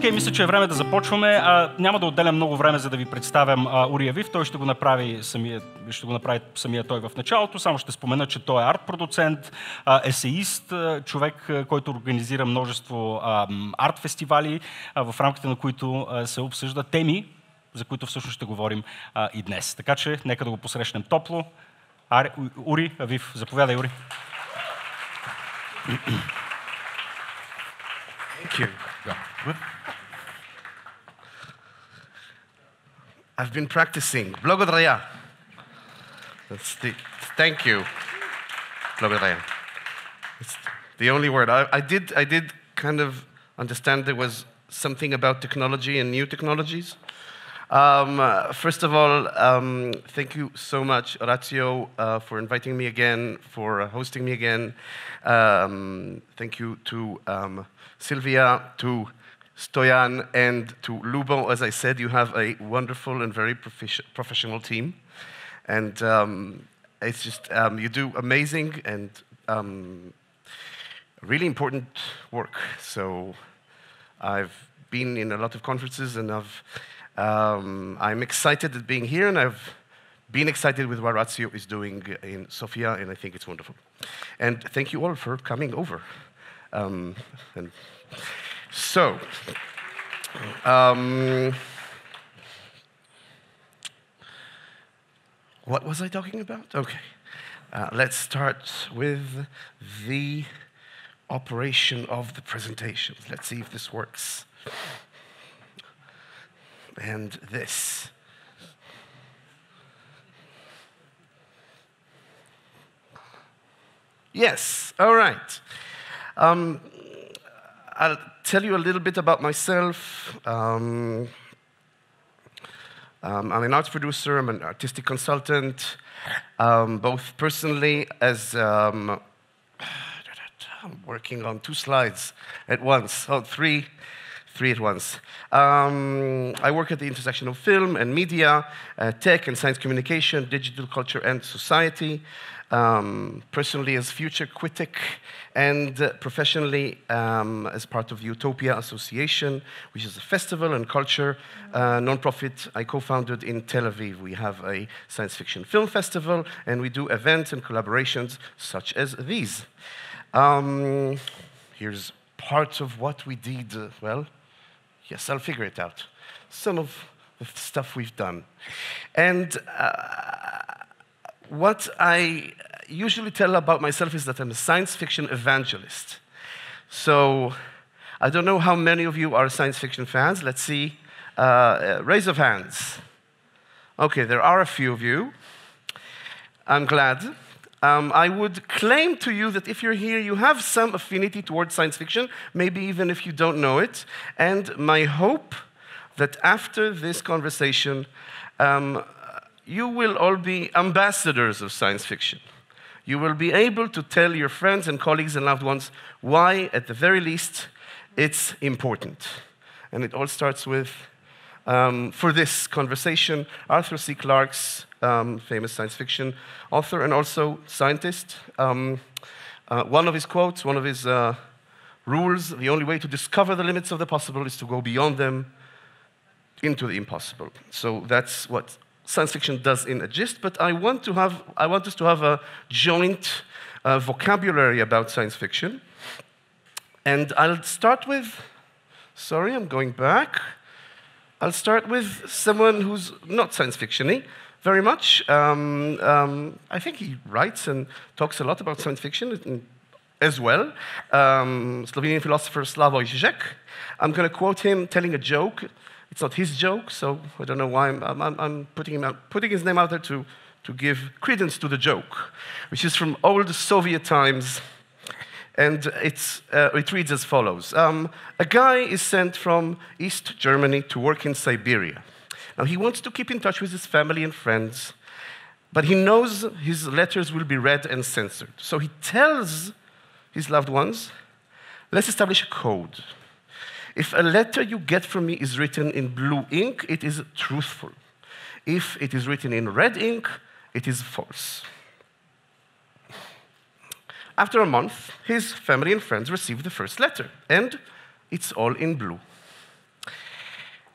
Окей, мисля, че е време да започваме. Няма да отделям много време, за да ви представям Ури Авив. Той ще го направи самия той в началото. Само ще спомена, че той е арт-продуцент, есеист, човек, който организира множество арт-фестивали, в рамките на които се обсъждат теми, за които всъщност ще говорим и днес. Така че, нека да го посрещнем топло. Ури Авив. Заповядай, Ури. Thank you. I've been practicing. Благодаря. Thank you. Благодаря. It's the only word. I did kind of understand there was something about technology and new technologies. First of all, thank you so much, Orazio, for inviting me again, for hosting me again. Thank you to Sylvia, to Stoyan, and to Lubo. As I said, you have a wonderful and very professional team. And it's just, you do amazing and really important work. So I've been in a lot of conferences, and I'm excited at being here, and I've been excited with what Orazio is doing in Sofia, and I think it's wonderful. And thank you all for coming over. What was I talking about? Okay. Let's start with the operation of the presentation. Let's see if this works. And this. Yes, all right. I'll tell you a little bit about myself. I'm an arts producer, I'm an artistic consultant, both personally as I'm working on 2 slides at once, three at once. I work at the intersection of film and media, tech and science communication, digital culture and society. Personally as future critic, and professionally as part of the Utopia Association, which is a festival and culture non-profit I co-founded in Tel Aviv. We have a science fiction film festival, and we do events and collaborations such as these. Here's part of what we did. Well, yes, I'll figure it out. Some of the stuff we've done. And what I usually tell about myself is that I'm a science fiction evangelist. So I don't know how many of you are science fiction fans. Let's see. Raise of hands. Okay, there are a few of you. I'm glad. I would claim to you that if you're here, you have some affinity towards science fiction, maybe even if you don't know it. And my hope that after this conversation, you will all be ambassadors of science fiction. You will be able to tell your friends and colleagues and loved ones why, at the very least, it's important. And it all starts with, for this conversation, Arthur C. Clarke's famous science fiction author and also scientist. One of his quotes, one of his rules, the only way to discover the limits of the possible is to go beyond them into the impossible. So that's what science fiction does in a gist, but I want us to have a joint vocabulary about science fiction. And I'll start with, sorry, I'm going back. I'll start with someone who's not science fiction-y very much. I think he writes and talks a lot about science fiction as well. Slovenian philosopher Slavoj Žižek. I'm going to quote him telling a joke. It's not his joke, so I don't know why I'm putting his name out there to give credence to the joke, which is from old Soviet times, and it reads as follows. A guy is sent from East Germany to work in Siberia. Now, he wants to keep in touch with his family and friends, but he knows his letters will be read and censored. So he tells his loved ones, let's establish a code. If a letter you get from me is written in blue ink, it is truthful. If it is written in red ink, it is false. After a month, his family and friends receive the first letter, and it's all in blue.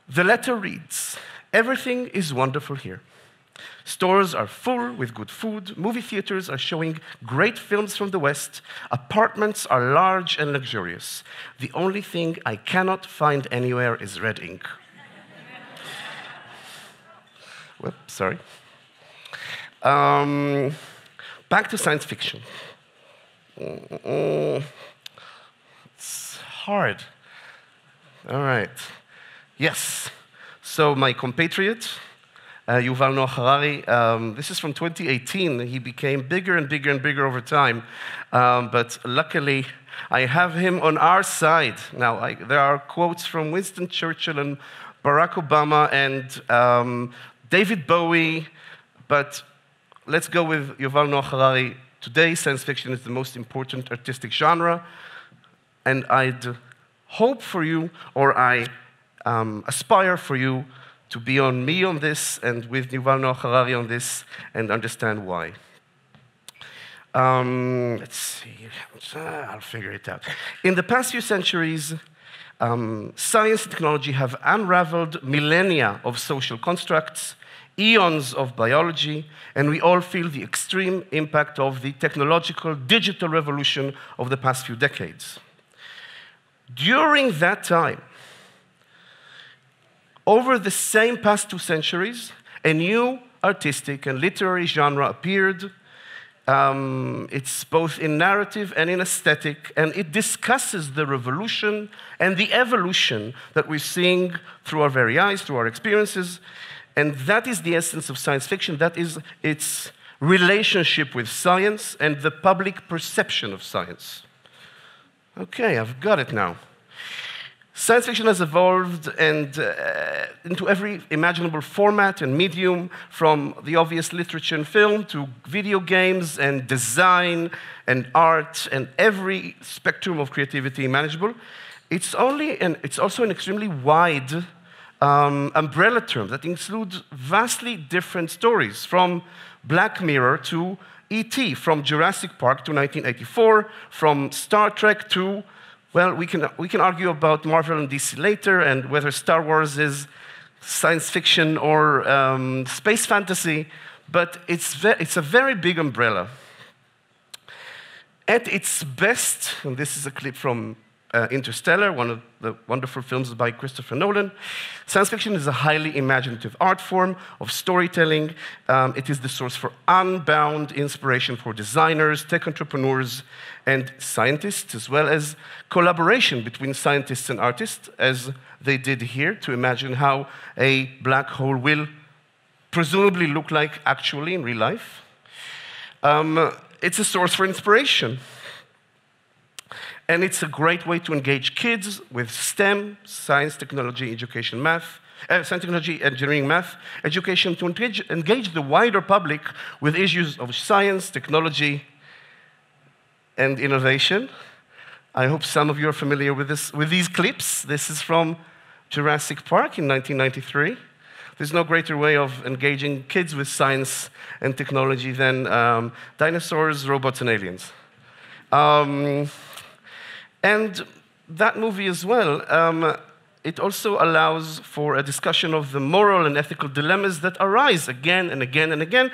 The letter reads, "Everything is wonderful here. Stores are full with good food, movie theaters are showing great films from the West, apartments are large and luxurious. The only thing I cannot find anywhere is red ink." Whoops, sorry. Back to science fiction. It's hard. All right. Yes. So my compatriot, Yuval Noah Harari, this is from 2018. He became bigger and bigger and bigger over time. But luckily, I have him on our side. Now, there are quotes from Winston Churchill and Barack Obama and David Bowie, but let's go with Yuval Noah Harari. Today, science fiction is the most important artistic genre, and I'd hope for you, or I aspire for you, to be on me on this and with Yuval Noah Harari on this and understand why. Let's see, I'll figure it out. In the past few centuries, science and technology have unraveled millennia of social constructs, eons of biology, and we all feel the extreme impact of the technological digital revolution of the past few decades. During that time, over the same past 2 centuries, a new artistic and literary genre appeared. It's both in narrative and in aesthetic, and it discusses the revolution and the evolution that we're seeing through our very eyes, through our experiences. And that is the essence of science fiction. That is its relationship with science and the public perception of science. Okay, I've got it now. Science fiction has evolved into every imaginable format and medium, from the obvious literature and film to video games and design and art and every spectrum of creativity imaginable. It's also an extremely wide umbrella term that includes vastly different stories, from Black Mirror to E.T., from Jurassic Park to 1984, from Star Trek to, well, we can argue about Marvel and DC later and whether Star Wars is science fiction or space fantasy, but it's a very big umbrella. At its best, and this is a clip from Interstellar, one of the wonderful films by Christopher Nolan, science fiction is a highly imaginative art form of storytelling. It is the source for unbound inspiration for designers, tech entrepreneurs, and scientists, as well as collaboration between scientists and artists, as they did here, to imagine how a black hole will presumably look like actually in real life. It's a source for inspiration. And it's a great way to engage kids with STEM, science, technology, education, math, science, technology, engineering, math, education, to engage the wider public with issues of science, technology, and innovation. I hope some of you are familiar with these clips. This is from Jurassic Park in 1993. There's no greater way of engaging kids with science and technology than dinosaurs, robots, and aliens. And that movie as well, it also allows for a discussion of the moral and ethical dilemmas that arise again and again and again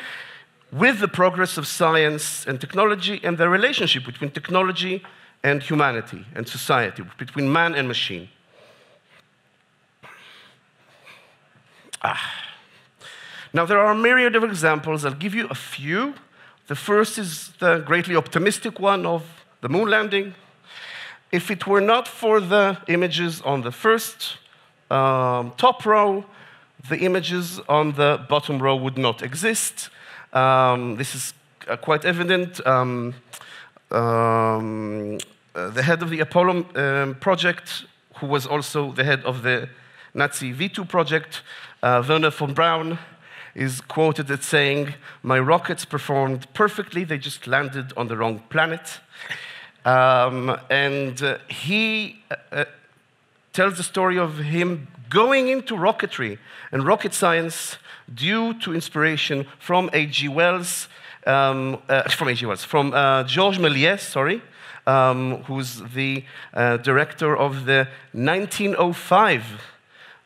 with the progress of science and technology and the relationship between technology and humanity and society, between man and machine. Now, there are a myriad of examples. I'll give you a few. The first is the greatly optimistic one of the moon landing. If it were not for the images on the first top row, the images on the bottom row would not exist. This is quite evident. The head of the Apollo project, who was also the head of the Nazi V2 project, Werner von Braun, is quoted as saying, "My rockets performed perfectly, they just landed on the wrong planet." He tells the story of him going into rocketry and rocket science due to inspiration from Georges Méliès, who's the director of the 1905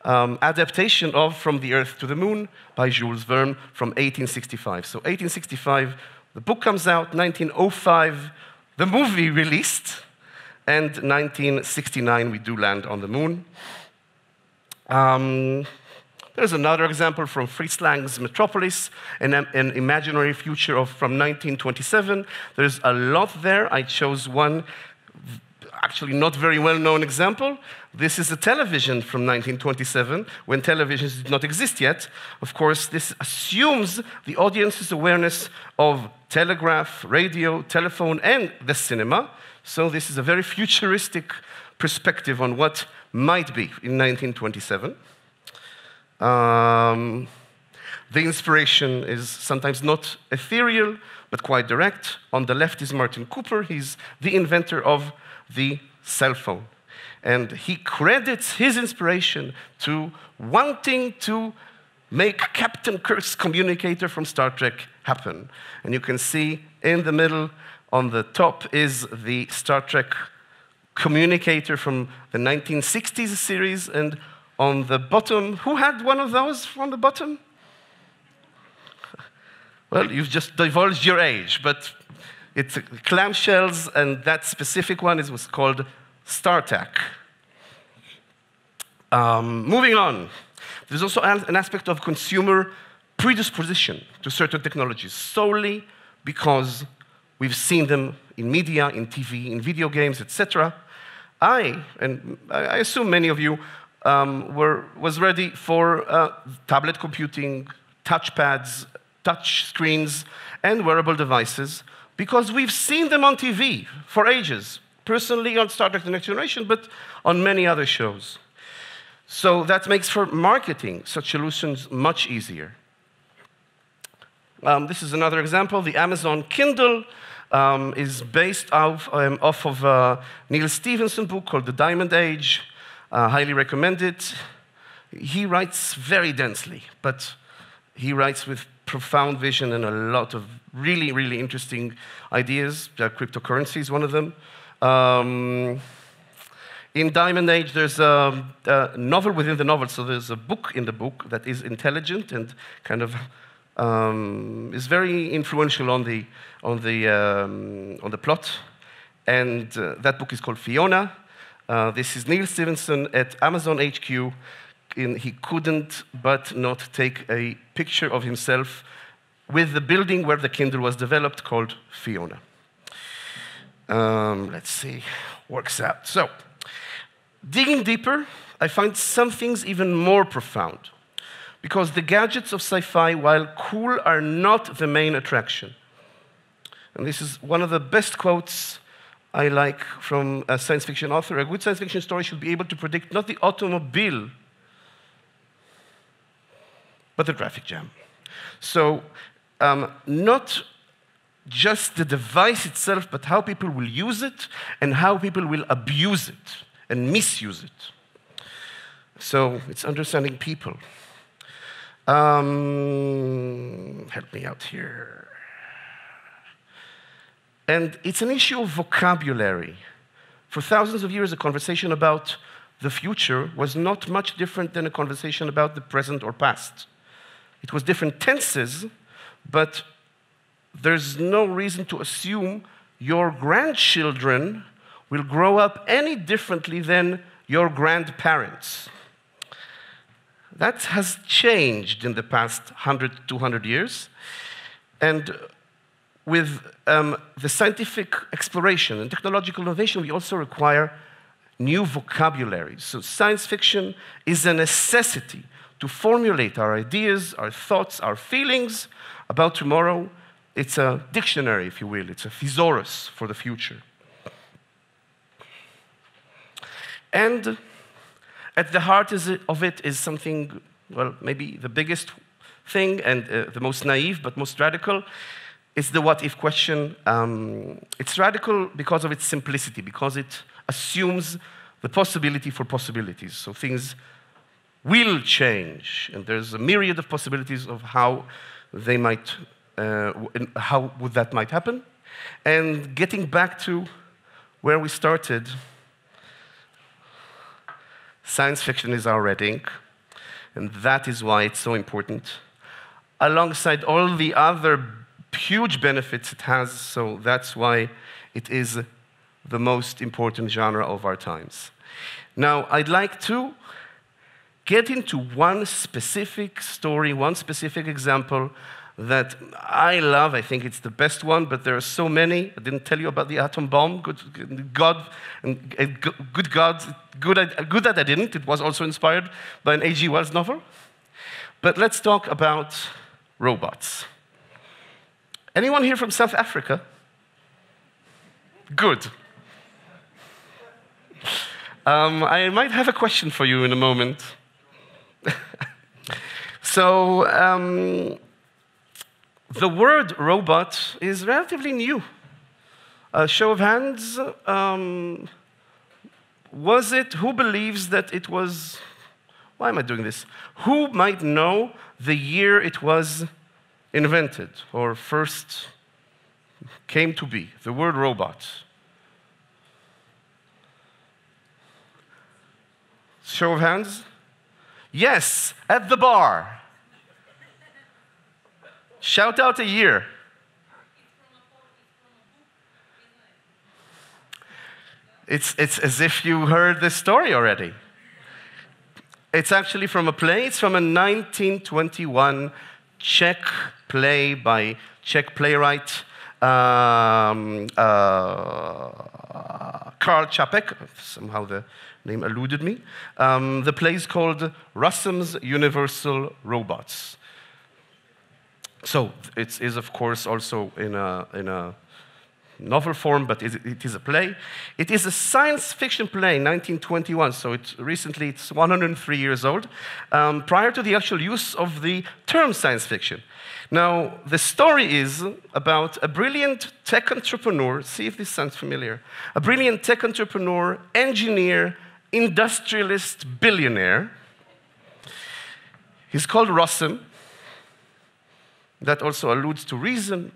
adaptation of From the Earth to the Moon by Jules Verne from 1865. So 1865, the book comes out, 1905, the movie released, and 1969, we do land on the moon. There's another example from Fritz Lang's Metropolis, an imaginary future from 1927. There's a lot there. I chose one actually not very well-known example. This is a television from 1927, when televisions did not exist yet. Of course, this assumes the audience's awareness of telegraph, radio, telephone, and the cinema. So this is a very futuristic perspective on what might be in 1927. The inspiration is sometimes not ethereal, but quite direct. On the left is Martin Cooper. He's the inventor of the cell phone. And he credits his inspiration to wanting to make Captain Kirk's communicator from Star Trek happen. And you can see in the middle, on the top, is the Star Trek communicator from the 1960s series, and on the bottom, who had one of those on the bottom? Well, you've just divulged your age, but it's clamshells, and that specific one was called StarTAC. Moving on, there's also an aspect of consumer predisposition to certain technologies, solely because we've seen them in media, in TV, in video games, etc. I assume many of you was ready for tablet computing, touchpads, touch screens, and wearable devices, because we've seen them on TV for ages, personally on Star Trek The Next Generation, but on many other shows. So that makes for marketing such solutions much easier. This is another example. The Amazon Kindle is based off of Neil Stephenson's book called The Diamond Age. Highly recommend it. He writes very densely, but he writes with profound vision and a lot of really, really interesting ideas. Cryptocurrency is one of them. In Diamond Age, there's a novel within the novel, so there's a book in the book that is intelligent and kind of is very influential on the plot. And that book is called Fiona. This is Neil Stephenson at Amazon HQ. He couldn't but not take a picture of himself with the building where the Kindle was developed, called Fiona. Let's see, works out. So, digging deeper, I find some things even more profound, because the gadgets of sci-fi, while cool, are not the main attraction. And this is one of the best quotes I like from a science fiction author. A good science fiction story should be able to predict not the automobile, but the traffic jam. So, not just the device itself, but how people will use it and how people will abuse it and misuse it. So, it's understanding people. Help me out here. And it's an issue of vocabulary. For thousands of years, a conversation about the future was not much different than a conversation about the present or past. It was different tenses, but there's no reason to assume your grandchildren will grow up any differently than your grandparents. That has changed in the past 100, 200 years. And with the scientific exploration and technological innovation, we also require new vocabularies. So science fiction is a necessity to formulate our ideas, our thoughts, our feelings about tomorrow. It's a dictionary, if you will. It's a thesaurus for the future. And at the heart of it is something, well, maybe the biggest thing and the most naive, but most radical. It's the what-if question. It's radical because of its simplicity, because it assumes the possibility for possibilities. So things will change, and there's a myriad of possibilities of how they might, how would that might happen. And getting back to where we started, science fiction is our red ink. and that is why it's so important, alongside all the other huge benefits it has, so that's why it is the most important genre of our times. Now, I'd like to get into one specific story, one specific example that I love. I think it's the best one, but there are so many. I didn't tell you about the atom bomb. Good that I didn't. It was also inspired by an H.G. Wells novel. But let's talk about robots. Anyone here from South Africa? Good. I might have a question for you in a moment. So, the word robot is relatively new. A show of hands, was it, who believes that it was, why am I doing this? Who might know the year it was invented or first came to be, the word robot? Show of hands? Yes, at the bar. Shout out a year. It's as if you heard this story already. It's actually from a play. It's from a 1921 Czech play by Czech playwright Karl Čapek. Somehow the name eluded me. The play is called Rossum's Universal Robots. So it is, of course, also in a novel form, but it is a play. It is a science fiction play, 1921, so it's 103 years old, prior to the actual use of the term science fiction. Now, the story is about a brilliant tech entrepreneur, see if this sounds familiar, a brilliant tech entrepreneur, engineer, industrialist, billionaire. He's called Rossum. That also alludes to reason,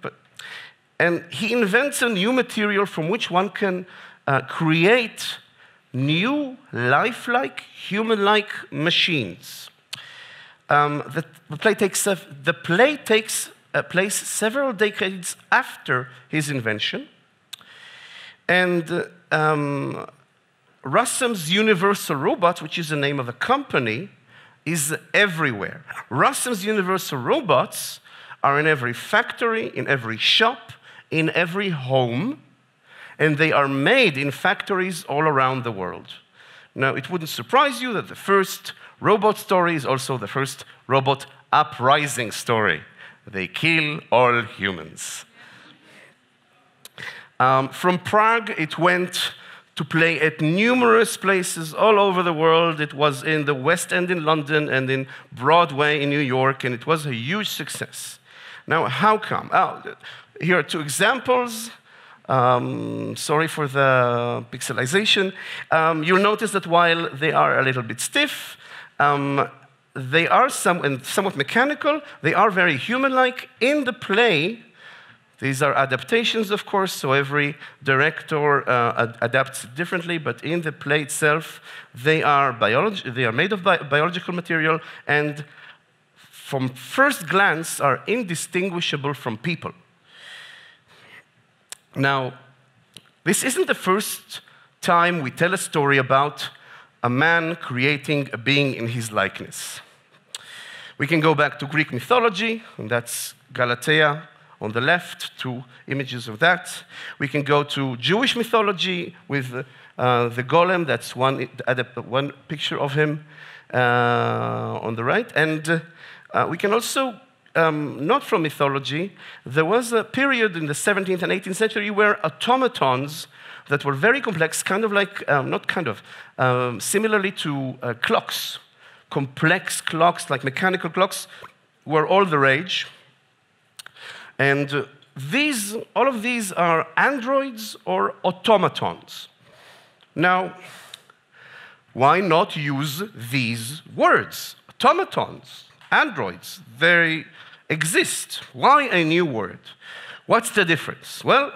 and he invents a new material from which one can create new, lifelike, human-like machines. The play takes place several decades after his invention, and Rossum's Universal Robot, which is the name of a company, is everywhere. Rossum's Universal Robots are in every factory, in every shop, in every home, and they are made in factories all around the world. Now, it wouldn't surprise you that the first robot story is also the first robot uprising story. They kill all humans. From Prague, it went to play at numerous places all over the world. It was in the West End in London and in Broadway in New York, and it was a huge success. Now, how come? Here are two examples. Sorry for the pixelization. You'll notice that while they are a little bit stiff, they are somewhat mechanical. They are very human-like. In the play, these are adaptations, of course, so every director adapts differently, but in the play itself, they are made of biological material, and from first glance are indistinguishable from people. Now, this isn't the first time we tell a story about a man creating a being in his likeness. We can go back to Greek mythology, and that's Galatea on the left, two images of that. We can go to Jewish mythology with the golem, that's one picture of him on the right. And we can also, not from mythology, there was a period in the 17th and 18th century where automatons that were very complex, kind of like, similarly to clocks, complex clocks, like mechanical clocks, were all the rage. And all of these are androids or automatons. Now, why not use these words? Automatons, androids, they exist. Why a new word? What's the difference? Well,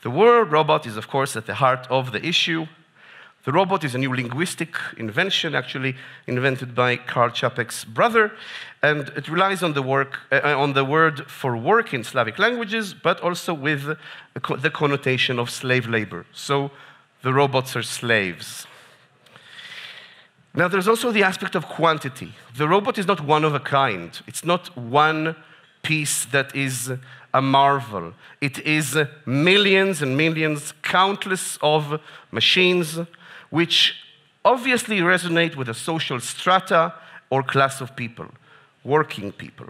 the word robot is, of course, at the heart of the issue. The robot is a new linguistic invention, actually invented by Karl Čapek's brother, and it relies on the word for work in Slavic languages, but also with the connotation of slave labor. So the robots are slaves. Now, there's also the aspect of quantity. The robot is not one of a kind. It's not one piece that is a marvel. It is millions and millions, countless of machines, which obviously resonate with a social strata or class of people, working people.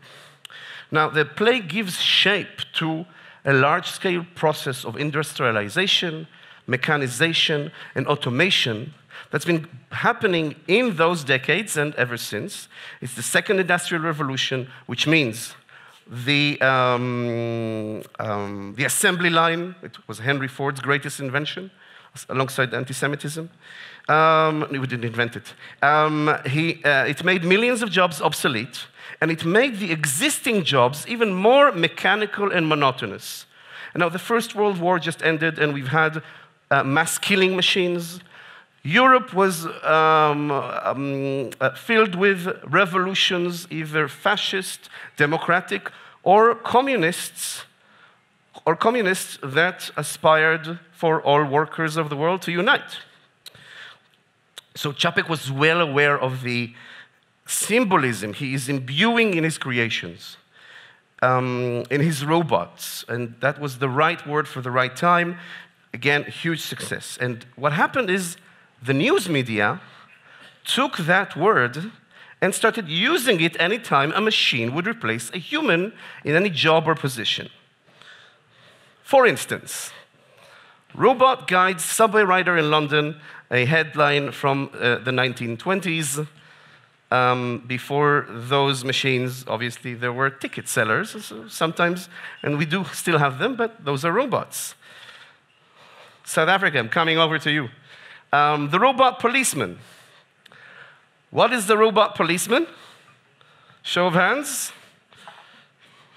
Now, the play gives shape to a large-scale process of industrialization, mechanization, and automation that's been happening in those decades and ever since. It's the second industrial revolution, which means the assembly line. It was Henry Ford's greatest invention, alongside anti-Semitism. We didn't invent it. It made millions of jobs obsolete, and it made the existing jobs even more mechanical and monotonous. And now the First World War just ended, and we've had mass killing machines. Europe was filled with revolutions, either fascist, democratic, or communists that aspired for all workers of the world to unite. So Čapek was well aware of the symbolism he is imbuing in his creations, in his robots, and that was the right word for the right time. Again, huge success. And what happened is the news media took that word and started using it anytime a machine would replace a human in any job or position. For instance, robot guides subway rider in London, a headline from the 1920s. Before those machines, obviously, there were ticket sellers sometimes, and we do still have them, but those are robots. South Africa, I'm coming over to you. The robot policeman. What is the robot policeman? Show of hands.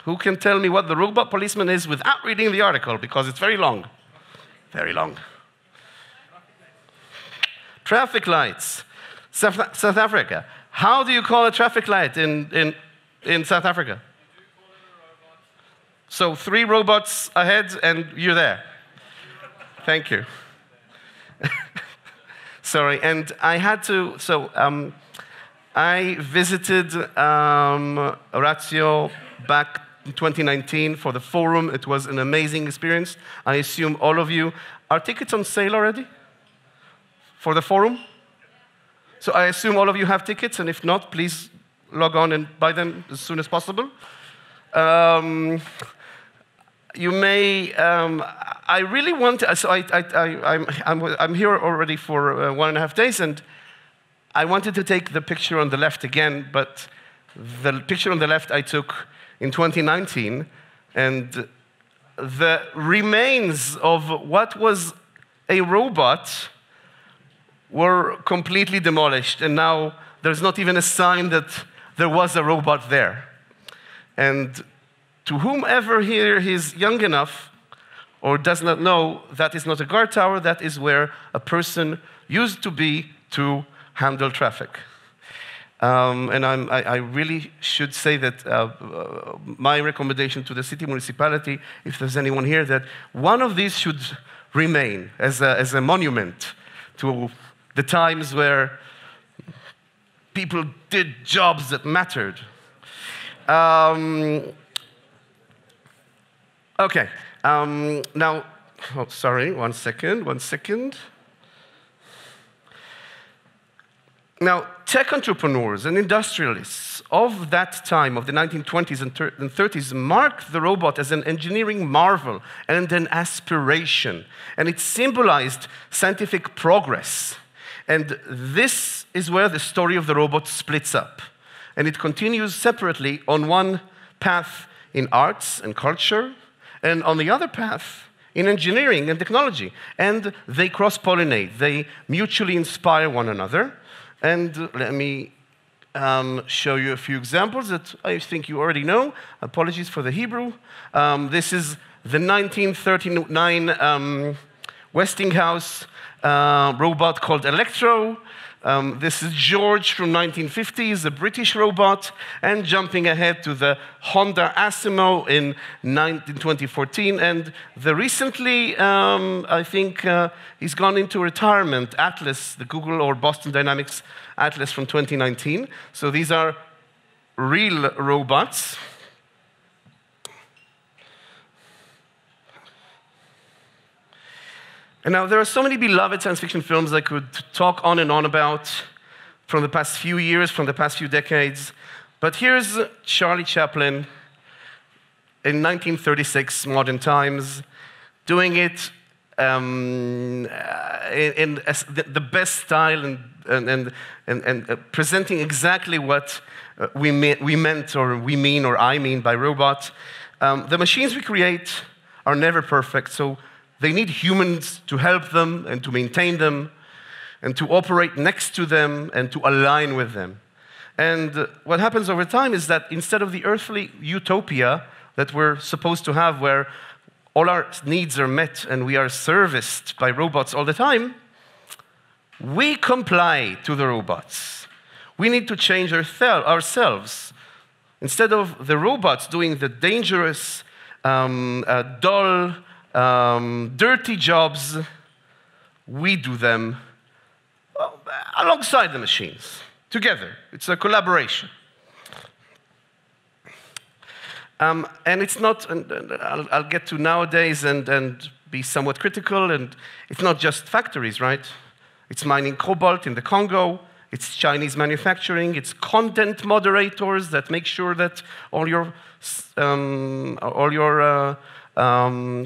Who can tell me what the robot policeman is without reading the article, because it's very long. Very long. Traffic lights. South Africa. How do you call a traffic light in South Africa? So 3 robots ahead and you're there. Thank you. Sorry, and I had to, I visited Orazio back in 2019 for the forum. It was an amazing experience. I assume all of you, are tickets on sale already for the forum? So I assume all of you have tickets, and if not, please log on and buy them as soon as possible. You may, I really want to, so I'm here already for 1.5 days, and I wanted to take the picture on the left again, but the picture on the left I took in 2019, and the remains of what was a robot were completely demolished, and now there's not even a sign that there was a robot there. And to whomever here is young enough or does not know, that is not a guard tower, that is where a person used to be to handle traffic. And I really should say that my recommendation to the city municipality, if there's anyone here, that one of these should remain as a monument to the times where people did jobs that mattered. Okay, now, oh, sorry, one second. Now, tech entrepreneurs and industrialists of that time, of the 1920s and 30s, marked the robot as an engineering marvel and an aspiration, and it symbolized scientific progress. And this is where the story of the robot splits up, and it continues separately on one path in arts and culture, and on the other path in engineering and technology. And they cross-pollinate, they mutually inspire one another. And let me show you a few examples that I think you already know. Apologies for the Hebrew. This is the 1939 Westinghouse robot called Electro. This is George from 1950s, a British robot, and jumping ahead to the Honda Asimo in 2014. And the recently, I think he's gone into retirement, Atlas, the Google or Boston Dynamics Atlas from 2019. So these are real robots. And now there are so many beloved science fiction films I could talk on and on about from the past few years, from the past few decades. But here's Charlie Chaplin in 1936, modern times, doing it in the best style and presenting exactly what we meant or we mean or I mean by robot. The machines we create are never perfect, so they need humans to help them and to maintain them and to operate next to them and to align with them. And what happens over time is that instead of the earthly utopia that we're supposed to have where all our needs are met and we are serviced by robots all the time, we comply to the robots. We need to change ourselves. Instead of the robots doing the dangerous, dull, dirty jobs, we do them alongside the machines, together. It's a collaboration. And it's not, and I'll get to nowadays and be somewhat critical, and it's not just factories, right? It's mining cobalt in the Congo, it's Chinese manufacturing, it's content moderators that make sure that all your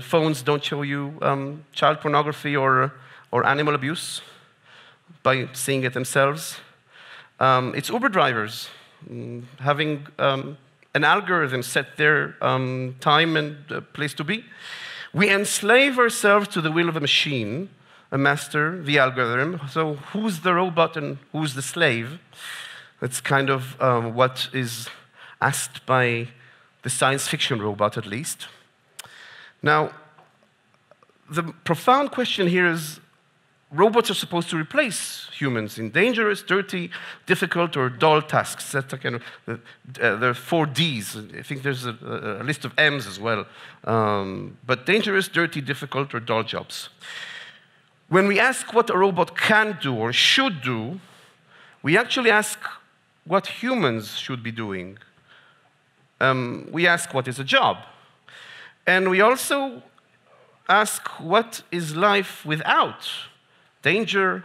phones don't show you child pornography or animal abuse by seeing it themselves. It's Uber drivers having an algorithm set their time and place to be. We enslave ourselves to the will of a machine, a master, the algorithm. So who's the robot and who's the slave? That's kind of what is asked by the science fiction robot, at least. Now, the profound question here is, robots are supposed to replace humans in dangerous, dirty, difficult, or dull tasks. That's kind of there are 4 Ds. I think there's a list of M's as well. But dangerous, dirty, difficult, or dull jobs. When we ask what a robot can do or should do, we actually ask what humans should be doing. We ask what is a job. And we also ask what is life without danger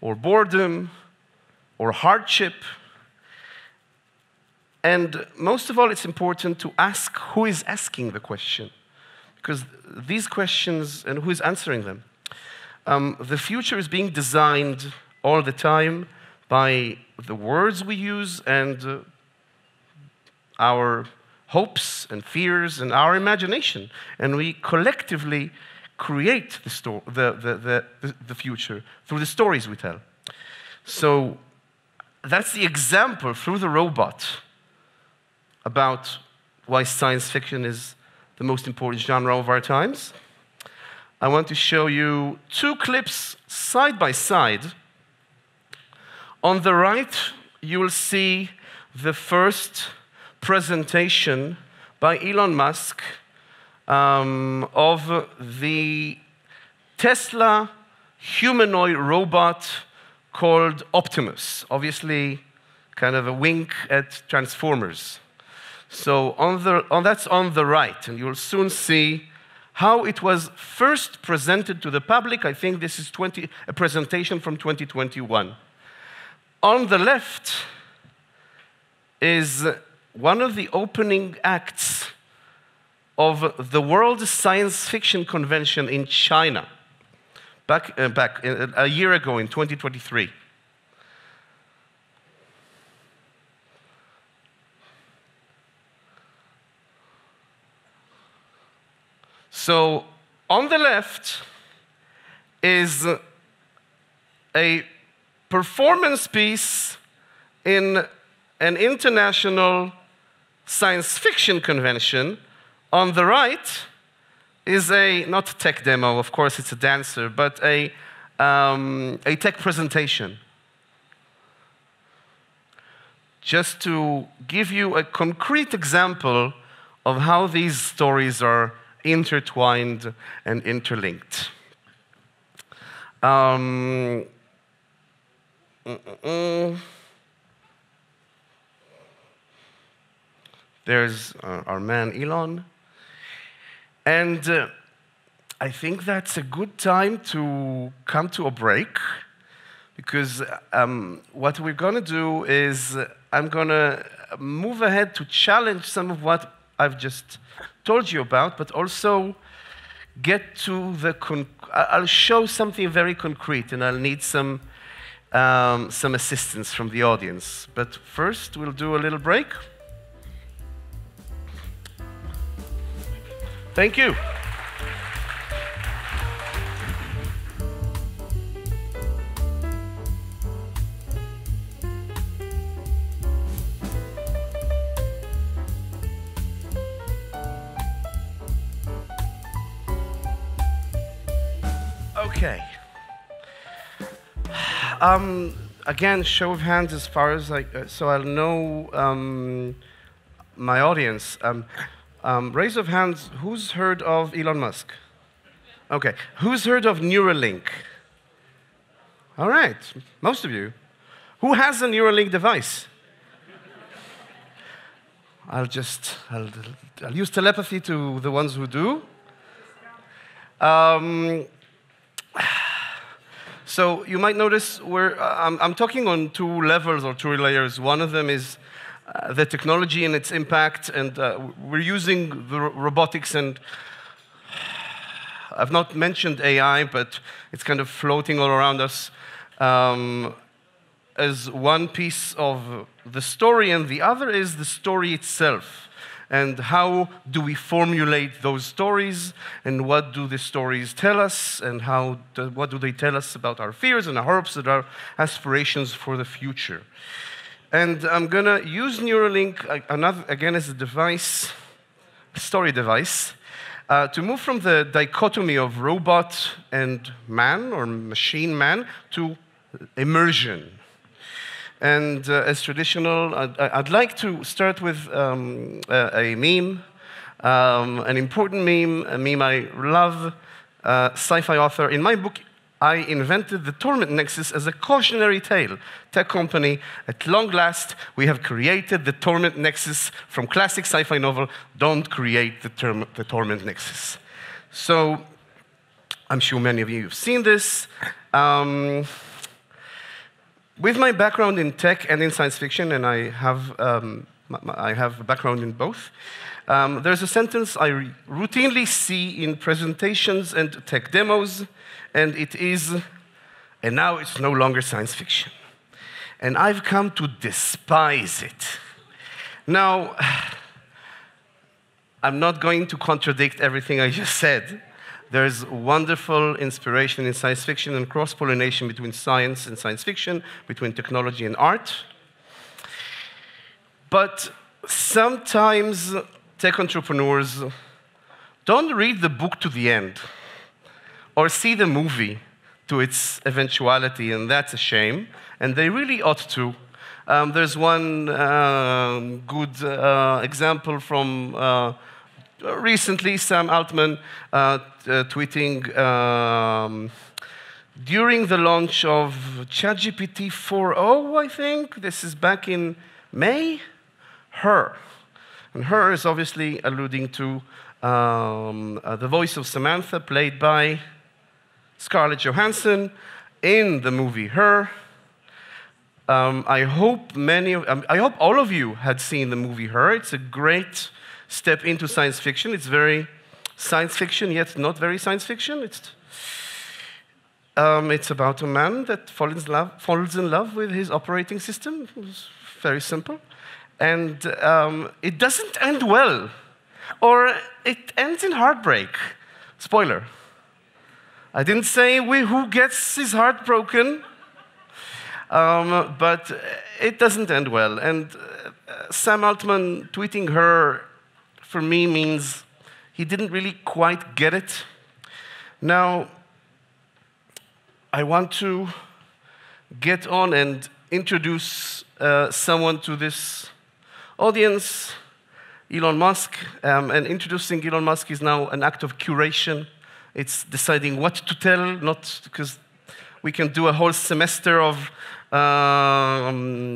or boredom or hardship. And most of all, it's important to ask who is asking the question, because these questions and who is answering them. The future is being designed all the time by the words we use and our hopes and fears and our imagination. And we collectively create the future through the stories we tell. So that's the example through the robot about why science fiction is the most important genre of our times. I want to show you 2 clips side by side. On the right, you will see the first presentation by Elon Musk of the Tesla humanoid robot called Optimus. Obviously, kind of a wink at Transformers. So that's on the right, and you'll soon see how it was first presented to the public. I think this is a presentation from 2021. On the left is one of the opening acts of the World Science Fiction Convention in China, back a year ago in 2023. So on the left is a performance piece in an international science fiction convention. On the right, is not a tech demo, of course it's a dancer, but a tech presentation. Just to give you a concrete example of how these stories are intertwined and interlinked. There's our man Elon. And I think that's a good time to come to a break, because what we're going to do is I'm going to move ahead to challenge some of what I've just told you about, but also get to I'll show something very concrete, and I'll need some assistance from the audience. But first, we'll do a little break. Thank you. Okay. Again, show of hands as far as so I'll know my audience. Raise of hands, who's heard of Elon Møsk? Okay. Who's heard of Neuralink? All right, most of you. Who has a Neuralink device? I'll use telepathy to the ones who do. So you might notice I'm talking on two levels or two layers. One of them is the technology and its impact, and we're using the robotics, and I've not mentioned AI, but it's kind of floating all around us as one piece of the story, and the other is the story itself. And how do we formulate those stories, and what do the stories tell us, and what do they tell us about our fears and our hopes and our aspirations for the future? And I'm going to use Neuralink, again, as a device, story device, to move from the dichotomy of robot and man, or machine man, to immersion. And as traditional, I'd like to start with a meme, an important meme, a meme I love, sci-fi author. In my book, I invented the torment nexus as a cautionary tale. Tech company, at long last, we have created the torment nexus from classic sci-fi novel. Don't create the torment nexus. So I'm sure many of you have seen this. With my background in tech and in science fiction, and I have a background in both, there's a sentence I routinely see in presentations and tech demos, and it is, and now it's no longer science fiction. And I've come to despise it. Now, I'm not going to contradict everything I just said. There's wonderful inspiration in science fiction and cross-pollination between science and science fiction, between technology and art. But sometimes tech entrepreneurs don't read the book to the end or see the movie to its eventuality, and that's a shame, and they really ought to. There's one good example from recently, Sam Altman tweeting during the launch of ChatGPT 4.0, I think, this is back in May, her. And her is obviously alluding to the voice of Samantha, played by Scarlett Johansson in the movie Her. I hope all of you had seen the movie Her. It's a great step into science fiction. It's very science fiction, yet not very science fiction. It's about a man that falls in love with his operating system. It's very simple. And it doesn't end well. Or it ends in heartbreak. Spoiler. I didn't say who gets his heart broken, but it doesn't end well. And Sam Altman tweeting her, for me, means he didn't really quite get it. Now, I want to get on and introduce someone to this audience, Elon Musk. And introducing Elon Musk is now an act of curation. It's deciding what to tell, not because we can do a whole semester of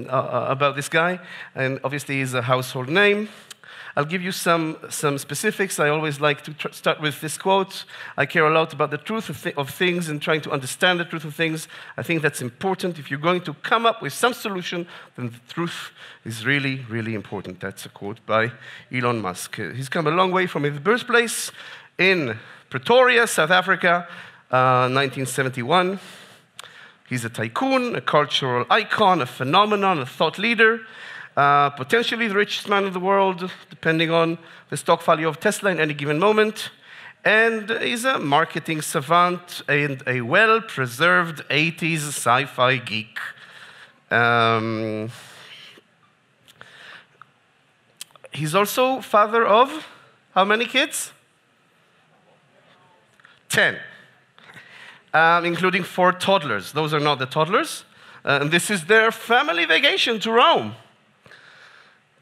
about this guy, and obviously he's a household name. I'll give you some specifics. I always like to start with this quote. I care a lot about the truth of things and trying to understand the truth of things. I think that's important. If you're going to come up with some solution, then the truth is really, really important. That's a quote by Elon Musk. He's come a long way from his birthplace in Pretoria, South Africa, 1971. He's a tycoon, a cultural icon, a phenomenon, a thought leader, potentially the richest man in the world, depending on the stock value of Tesla in any given moment. And he's a marketing savant and a well-preserved 80s sci-fi geek. He's also father of how many kids? 10. Including 4 toddlers. Those are not the toddlers. And this is their family vacation to Rome.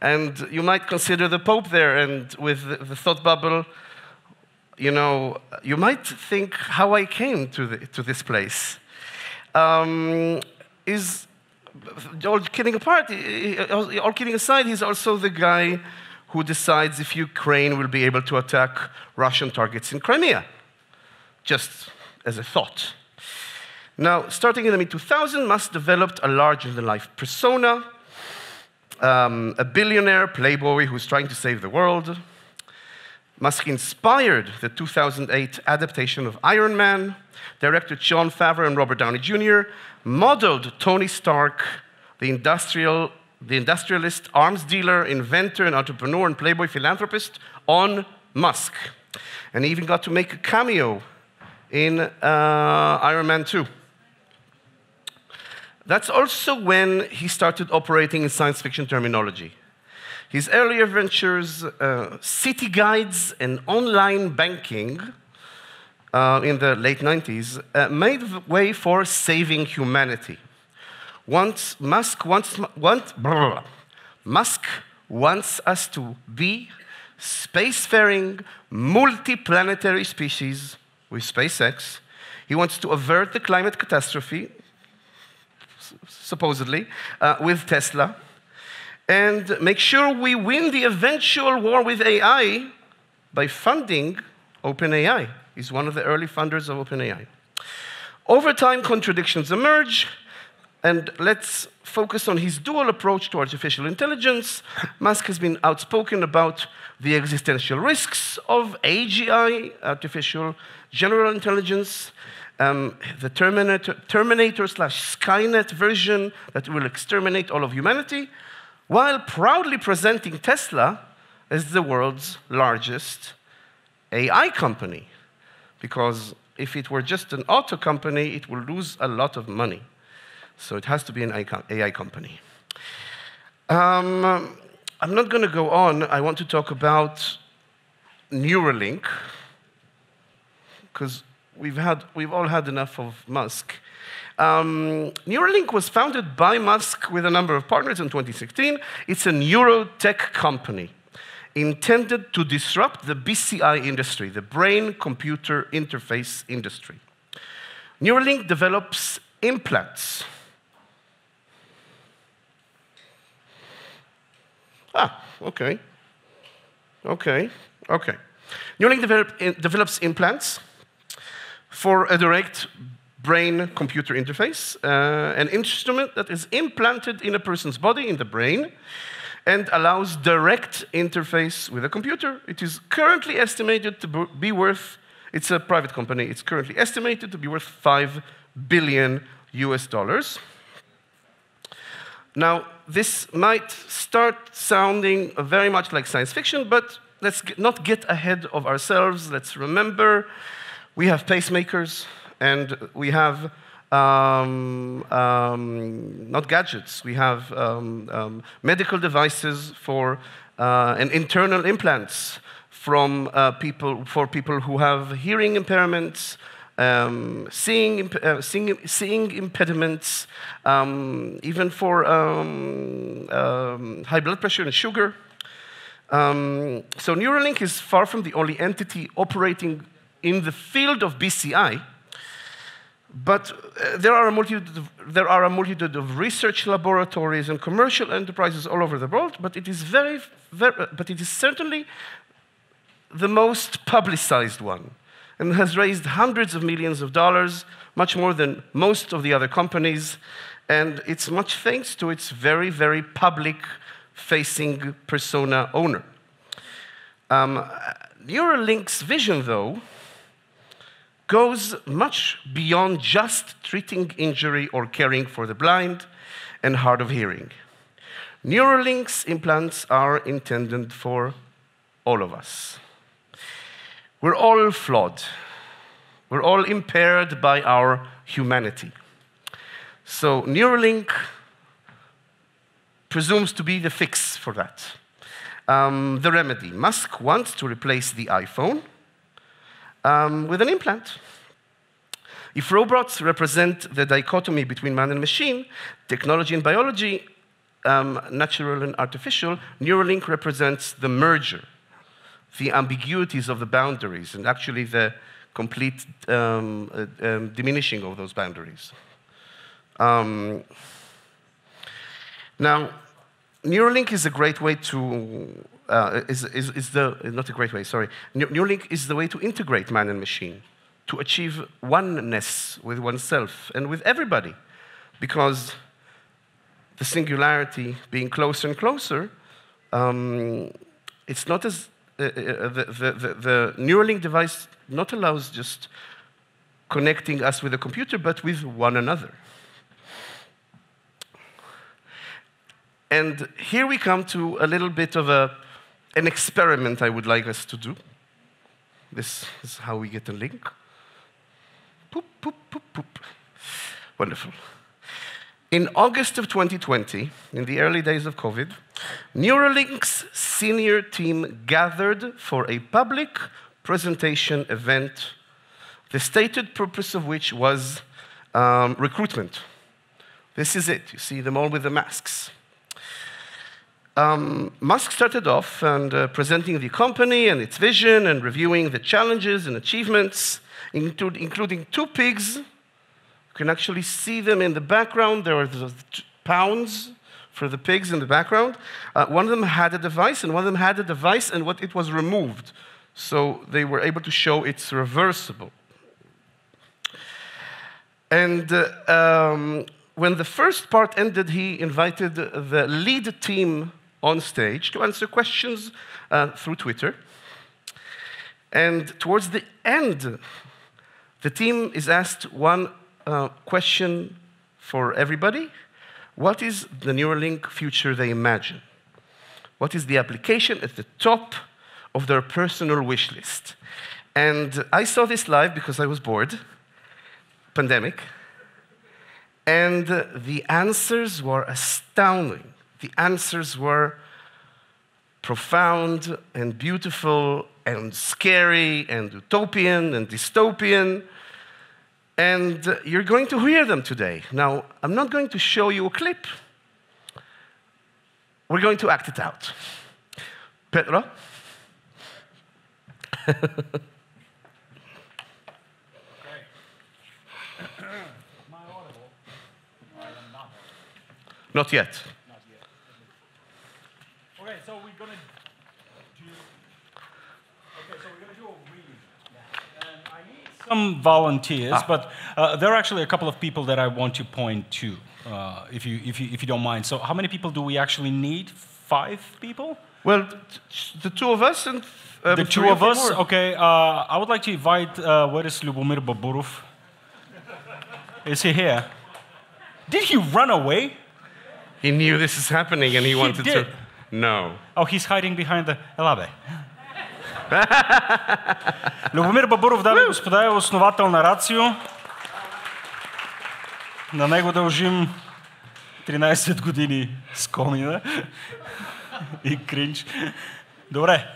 And you might consider the Pope there, and with the thought bubble, you know, you might think how I came to this place. All kidding apart, all kidding aside, he's also the guy who decides if Ukraine will be able to attack Russian targets in Crimea. Just as a thought. Now, starting in the mid-2000s, Musk developed a larger-than-life persona, a billionaire playboy who's trying to save the world. Musk inspired the 2008 adaptation of Iron Man. Director Jon Favreau and Robert Downey Jr. modeled Tony Stark, the industrialist, arms dealer, inventor, and entrepreneur, and playboy philanthropist, on Musk. And he even got to make a cameo in Iron Man 2. That's also when he started operating in science fiction terminology. His earlier ventures, city guides and online banking in the late 90s, made way for saving humanity. Musk wants us to be spacefaring, multiplanetary species with SpaceX. He wants to avert the climate catastrophe, supposedly, with Tesla, and make sure we win the eventual war with AI by funding OpenAI. He's one of the early funders of OpenAI. Over time, contradictions emerge, and let's focus on his dual approach to artificial intelligence. Musk has been outspoken about the existential risks of AGI, artificial general intelligence, the Terminator/Skynet version that will exterminate all of humanity, while proudly presenting Tesla as the world's largest AI company. Because if it were just an auto company, it will lose a lot of money. So it has to be an AI company. I'm not going to go on. I want to talk about Neuralink, because we've all had enough of Musk. Neuralink was founded by Musk with a number of partners in 2016. It's a neurotech company intended to disrupt the BCI industry, the brain-computer interface industry. Neuralink develops implants. Okay. Neuralink develops implants for a direct brain-computer interface, an instrument that is implanted in a person's body, in the brain, and allows direct interface with a computer. It is currently estimated to be worth, it's a private company, it's currently estimated to be worth $5 billion. Now, this might start sounding very much like science fiction, but let's not get ahead of ourselves. Let's remember we have pacemakers, and we have not gadgets, we have medical devices for and internal implants from for people who have hearing impairments, seeing impediments, even for high blood pressure and sugar. So Neuralink is far from the only entity operating in the field of BCI, but there are a multitude of research laboratories and commercial enterprises all over the world. But it is but it is certainly the most publicized one, and has raised hundreds of millions of dollars, much more than most of the other companies. And it's much thanks to its very, very public-facing persona owner. Neuralink's vision, though, goes much beyond just treating injury or caring for the blind and hard of hearing. Neuralink's implants are intended for all of us. We're all flawed. We're all impaired by our humanity. So Neuralink presumes to be the fix for that. The remedy. Musk wants to replace the iPhone with an implant. If robots represent the dichotomy between man and machine, technology and biology, natural and artificial, Neuralink represents the merger, the ambiguities of the boundaries, and actually the complete diminishing of those boundaries. Now, Neuralink is a great way to, not a great way, sorry. Neuralink is the way to integrate man and machine, to achieve oneness with oneself and with everybody, because the singularity being closer and closer, it's not as, the Neuralink device not allows just connecting us with a computer, but with one another. And here we come to a little bit of an experiment I would like us to do. This is how we get a link. Poop, poop, poop, poop. Wonderful. In August of 2020, in the early days of COVID, Neuralink's senior team gathered for a public presentation event, the stated purpose of which was recruitment. This is it. You see them all with the masks. Musk started off and presenting the company and its vision and reviewing the challenges and achievements, including two pigs. You can actually see them in the background. There are the pounds for the pigs in the background. One of them had a device, and one of them had a device, and it was removed. So they were able to show it's reversible. And when the first part ended, he invited the lead team on stage to answer questions through Twitter. And towards the end, the team is asked one question for everybody. What is the Neuralink future they imagine? What is the application at the top of their personal wish list? And I saw this live because I was bored, pandemic, and the answers were astounding. The answers were profound and beautiful and scary and utopian and dystopian. And you're going to hear them today. Now, I'm not going to show you a clip. We're going to act it out. Petra? Okay. Am I audible? No, I am not. Not yet. Not yet. Okay, so we're going to do a reading. And I need some volunteers, but there are actually a couple of people that I want to point to, if you don't mind. So how many people do we actually need? 5 people? Well, the two of us and the two of us? More. Okay, I would like to invite, where is Lubomir Baburov? Is he here? Did he run away? He knew this is happening and he wanted did. to... No. Oh, he's hiding behind the... Елабе. Любомир Бабуров, дами и господа, е основател на Рацио. На него дължим 13 години с комина и кринч. Добре.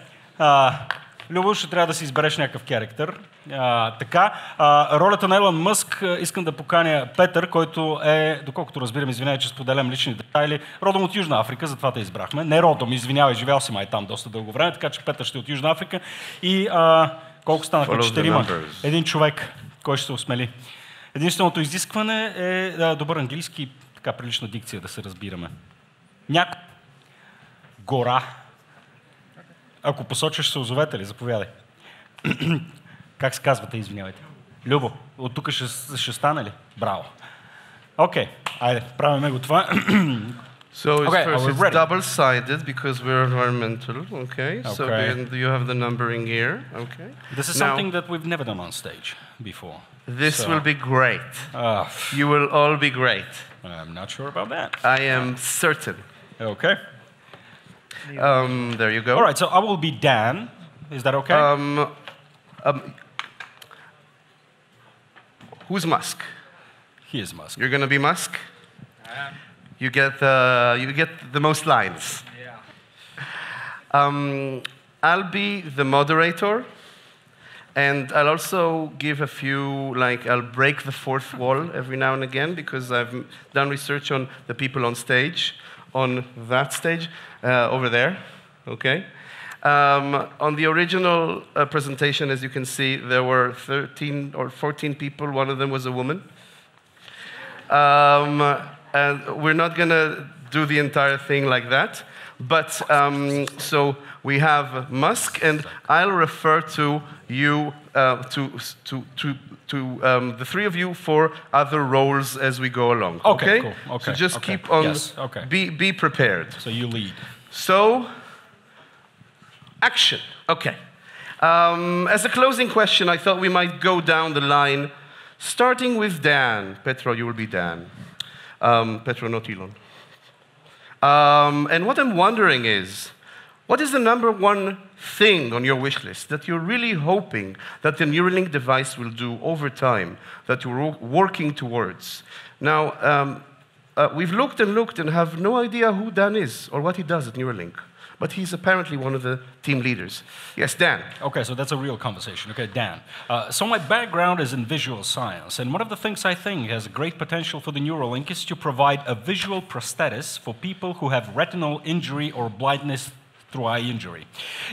Любо, ще трябва да си избереш някакъв керактер. Така, ролята на Илон Мъск искам да поканя Петър, който е, доколкото разбирам, извинявай, че споделям лични детайли, родом от Южна Африка, затова те избрахме. Не родом, извинявай, живял си май там доста дълго време, така че Петър ще е от Южна Африка. И колко станаха? 4. Един човек, кой ще се осмели. Единственото изискване е добър английски, така прилична дикция да се разбираме. Гора. Ако посочиш, се озовете ли? Заповядай. Как се казвате, извинявайте? Любо, от тук ще стане ли? Браво. Окей, айде, правиме го това. So it's double-sided because we're environmental, okay? So you have the numbering here, okay? This is something that we've never done on stage before. This will be great. You will all be great. I'm not sure about that. I am certain. Okay. There you go. All right, so I will be Dan. Is that okay? Who's Musk? He is Musk. You're going to be Musk? I am. You get the most lines. Yeah. I'll be the moderator, and I'll also give a few, like, I'll break the fourth wall every now and again because I've done research on the people on stage, on that stage, over there, okay? On the original presentation, as you can see, there were 13 or 14 people. One of them was a woman. And we're not going to do the entire thing like that. But so we have Musk, and I'll refer to you, to the three of you for other roles as we go along. Okay? Cool. Okay. So just keep on, be prepared. So you lead. So, action. Okay. As a closing question, I thought we might go down the line, starting with Dan. Petro, you will be Dan. Petro, not Elon. And what I'm wondering is, what is the number one thing on your wish list that you're really hoping that the Neuralink device will do over time, that you're working towards? Now, we've looked and have no idea who Dan is or what he does at Neuralink. But he's apparently one of the team leaders. Yes, Dan. Okay, so that's a real conversation. Okay, Dan. So my background is in visual science, and one of the things I think has great potential for the Neuralink is to provide a visual prosthesis for people who have retinal injury or blindness through eye injury.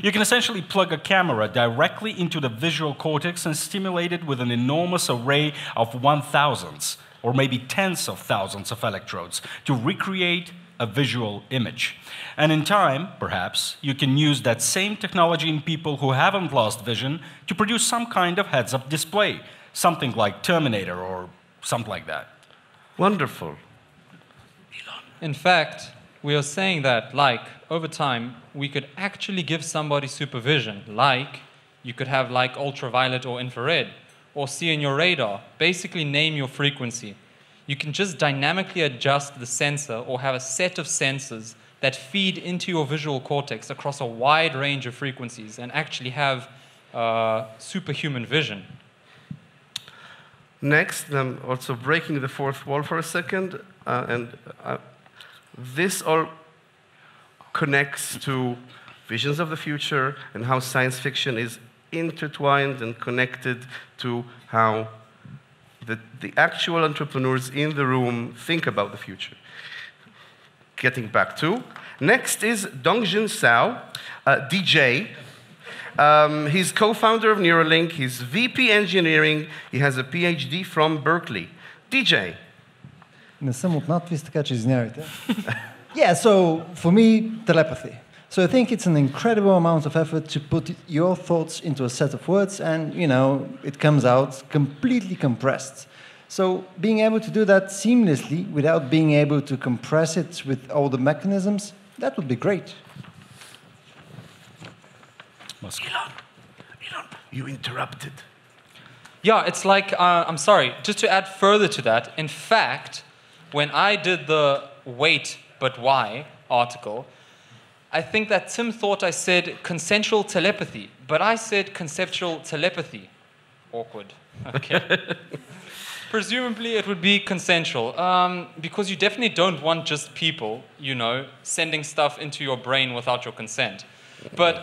You can essentially plug a camera directly into the visual cortex and stimulate it with an enormous array of 1,000s, or maybe tens of thousands of electrodes to recreate a visual image. And in time, perhaps, you can use that same technology in people who haven't lost vision to produce some kind of heads-up display, something like Terminator or something like that. Wonderful. In fact, we are saying that, like, over time, we could actually give somebody supervision, like, you could have, like, ultraviolet or infrared, or see in your radar, basically name your frequency. You can just dynamically adjust the sensor or have a set of sensors that feed into your visual cortex across a wide range of frequencies and actually have superhuman vision. Next, I'm also breaking the fourth wall for a second, and this all connects to visions of the future and how science fiction is intertwined and connected to how the actual entrepreneurs in the room think about the future. Getting back to. Next is Dongjin Sao, DJ. He's co-founder of Neuralink. He's VP engineering. He has a PhD from Berkeley. DJ. Не съм от надпис, така че извинявайте. Yeah, so for me, telepathy. So I think it's an incredible amount of effort to put your thoughts into a set of words and, you know, it comes out completely compressed. So being able to do that seamlessly without being able to compress it with all the mechanisms, that would be great. Elon, you interrupted. Yeah, it's like, I'm sorry, just to add further to that, in fact, when I did the Wait, But Why article, I think that Tim thought I said consensual telepathy, but I said conceptual telepathy. Awkward. Okay. Presumably it would be consensual, because you definitely don't want just people, you know, sending stuff into your brain without your consent. But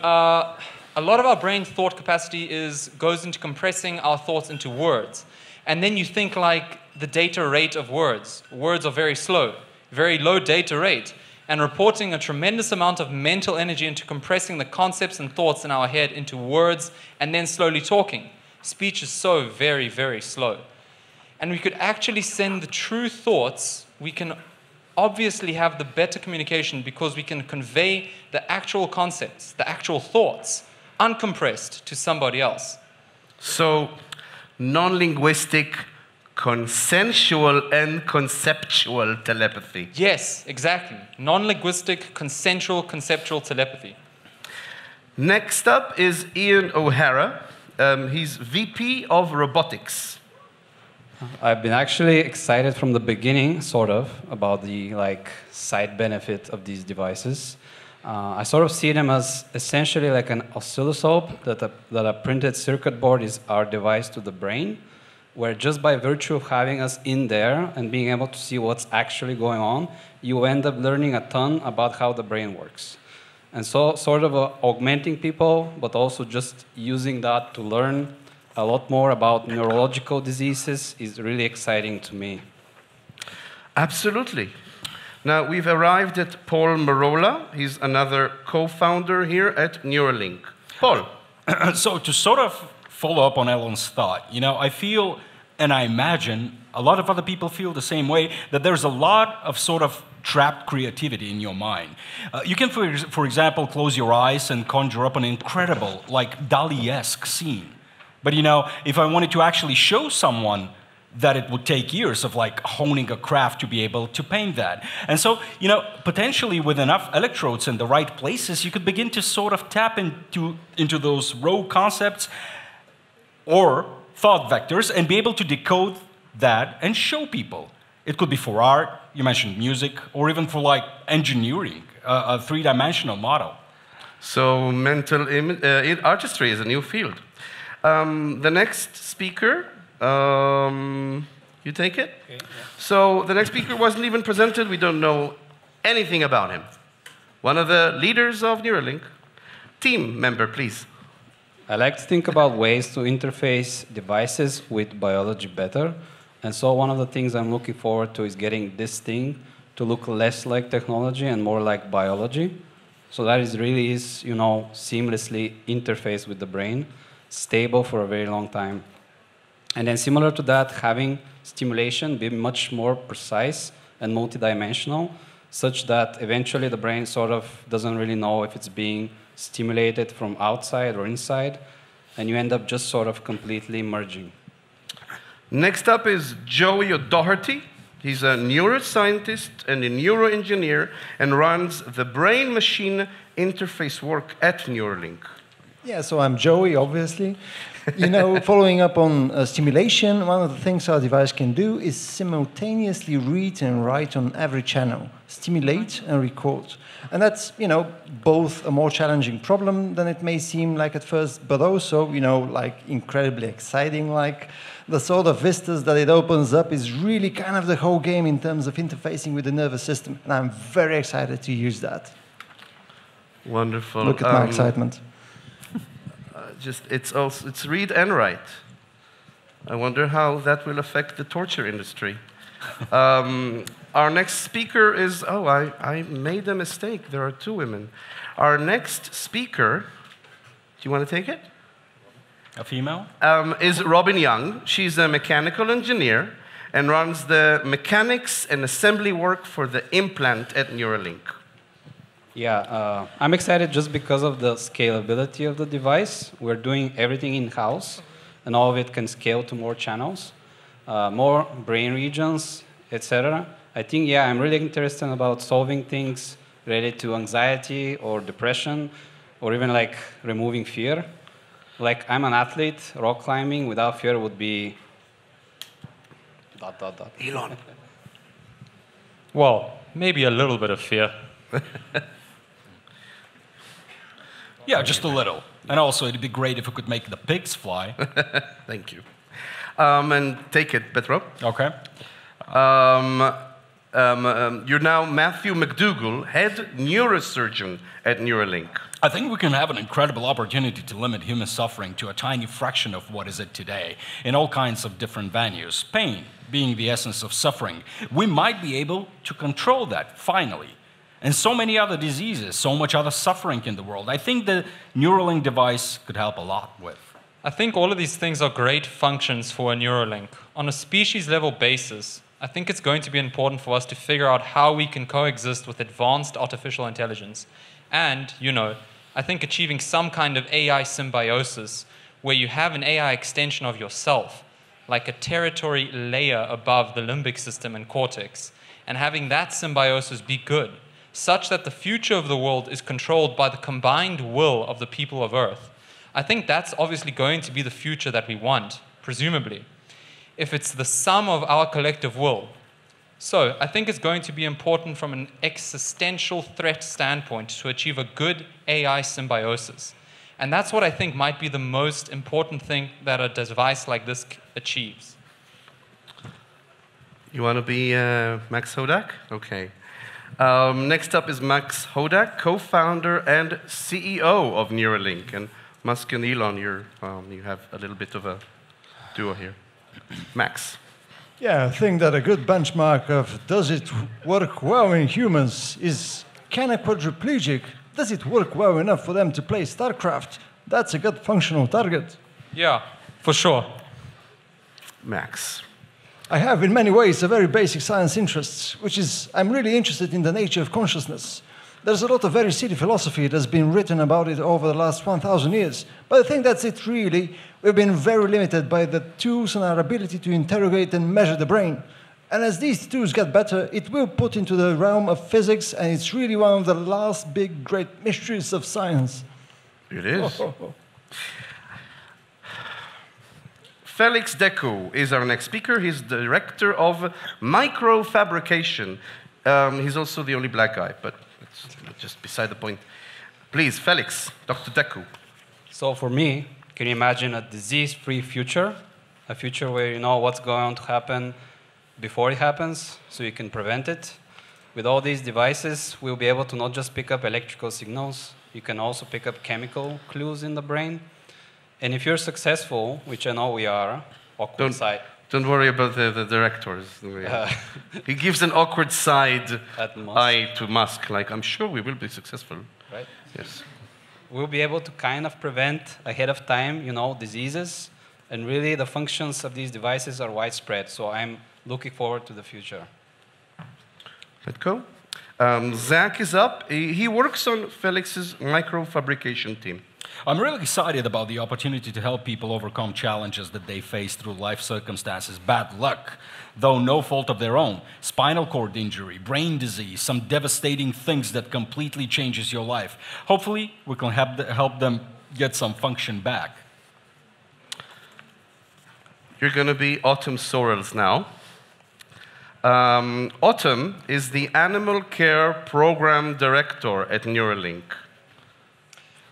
a lot of our brain's thought capacity goes into compressing our thoughts into words. And then you think like the data rate of words. Words are very slow, very low data rate, and reporting a tremendous amount of mental energy into compressing the concepts and thoughts in our head into words and then slowly talking. Speech is so very, very slow. And we could actually send the true thoughts. We can obviously have the better communication because we can convey the actual concepts, the actual thoughts, uncompressed to somebody else. So, non-linguistic, consensual and conceptual telepathy. Yes, exactly. Non-linguistic, consensual, conceptual telepathy. Next up is Ian O'Hara. He's VP of Robotics. I've been actually excited from the beginning, sort of, about the side benefit of these devices. I sort of see them as essentially like an oscilloscope that a printed circuit board is our device to the brain, where just by virtue of having us in there and being able to see what's actually going on, you end up learning a ton about how the brain works. And so sort of augmenting people, but also just using that to learn a lot more about neurological diseases is really exciting to me. Absolutely. Now, we've arrived at Paul Marola. He's another co-founder here at Neuralink. Paul. So to sort of follow up on Elon's thought, I feel, and I imagine, a lot of other people feel the same way, that there's a lot of sort of trapped creativity in your mind. You can, for example, close your eyes and conjure up an incredible, Dali-esque scene. But if I wanted to actually show someone that it would take years of honing a craft to be able to paint that. And so, potentially with enough electrodes in the right places, you could begin to sort of tap into those raw concepts or thought vectors and be able to decode that and show people. It could be for art, you mentioned music, or even for engineering, a three-dimensional model. So mental artistry is a new field. The next speaker, you take it? Okay, yeah. So the next speaker wasn't even presented. We don't know anything about him. One of the leaders of Neuralink. Team member, please. I like to think about ways to interface devices with biology better. And so one of the things I'm looking forward to is getting this thing to look less like technology and more like biology. So that really is, seamlessly interface with the brain, stable for a very long time. And then similar to that, having stimulation be much more precise and multidimensional, such that eventually the brain sort of doesn't really know if it's being stimulated from outside or inside, and you end up just sort of completely merging. Next up is Joey O'Doherty. He's a neuroscientist and a neuroengineer and runs the brain-machine interface work at Neuralink. Yeah, so I'm Joey, obviously. Following up on stimulation, one of the things our device can do is simultaneously read and write on every channel, stimulate and record. And that's, both a more challenging problem than it may seem like at first, but also, incredibly exciting. The sort of vistas that it opens up is really kind of the whole game in terms of interfacing with the nervous system. And I'm very excited to use that. Wonderful. Look at my excitement. It's read and write. I wonder how that will affect the torture industry. Our next speaker is, I made a mistake. There are two women. Our next speaker, do you want to take it? A female? Is Robin Young. She's a mechanical engineer and runs the mechanics and assembly work for the implant at Neuralink. Yeah, I'm excited just because of the scalability of the device. We're doing everything in-house, and all of it can scale to more channels, more brain regions, etc. I think, I'm really interested about solving things related to anxiety or depression, or even removing fear. I'm an athlete, rock climbing without fear would be ... Elon. Well, maybe a little bit of fear. Yeah, just a little. And also, it'd be great if we could make the pigs fly. Thank you. And take it, Petro. Okay. You're now Matthew McDougall, head neurosurgeon at Neuralink. I think we can have an incredible opportunity to limit human suffering to a tiny fraction of what is it today in all kinds of different venues. Pain being the essence of suffering. We might be able to control that, finally. And so many other diseases, so much other suffering in the world. I think the Neuralink device could help a lot with. I think all of these things are great functions for a Neuralink. On a species level basis, I think it's going to be important for us to figure out how we can coexist with advanced artificial intelligence. And, you know, I think achieving some kind of AI symbiosis where you have an AI extension of yourself, like a territory layer above the limbic system and cortex, and having that symbiosis be good, such that the future of the world is controlled by the combined will of the people of Earth. I think that's obviously going to be the future that we want, presumably, if it's the sum of our collective will. So I think it's going to be important from an existential threat standpoint to achieve a good AI symbiosis. And that's what I think might be the most important thing that a device like this achieves. You want to be Max Hodak? Okay. Next up is Max Hodak, co-founder and CEO of Neuralink. And Musk and Elon, you have a little bit of a duo here. Max. Yeah, I think that a good benchmark of does it work well in humans is, can a quadriplegic, does it work well enough for them to play StarCraft? That's a good functional target. Yeah, for sure. Max. I have in many ways a very basic science interest, which is I'm really interested in the nature of consciousness. There's a lot of very silly philosophy that's been written about it over the last 1,000 years. But I think that's it really. We've been very limited by the tools and our ability to interrogate and measure the brain. And as these tools get better, it will put into the realm of physics, and it's really one of the last big great mysteries of science. It is. Felix Deco is our next speaker. He's director of microfabrication. He's also the only black guy, but it's just beside the point. Please, Felix, Dr. Deco. So for me, can you imagine a disease-free future? A future where you know what's going to happen before it happens, so you can prevent it? With all these devices, we'll be able to not just pick up electrical signals, you can also pick up chemical clues in the brain. And if you're successful, which I know we are, awkward side. Don't worry about the directors. He gives an awkward side eye to Musk, like, I'm sure we will be successful. Right? Yes. We'll be able to kind of prevent ahead of time, you know, diseases. And really, the functions of these devices are widespread. So I'm looking forward to the future. Let's go. Zach is up. He works on Felix's microfabrication team. I'm really excited about the opportunity to help people overcome challenges that they face through life circumstances, bad luck, though no fault of their own, spinal cord injury, brain disease, some devastating things that completely changes your life. Hopefully, we can help them get some function back. You're going to be Autumn Sorrells now. Autumn is the Animal Care Program Director at Neuralink.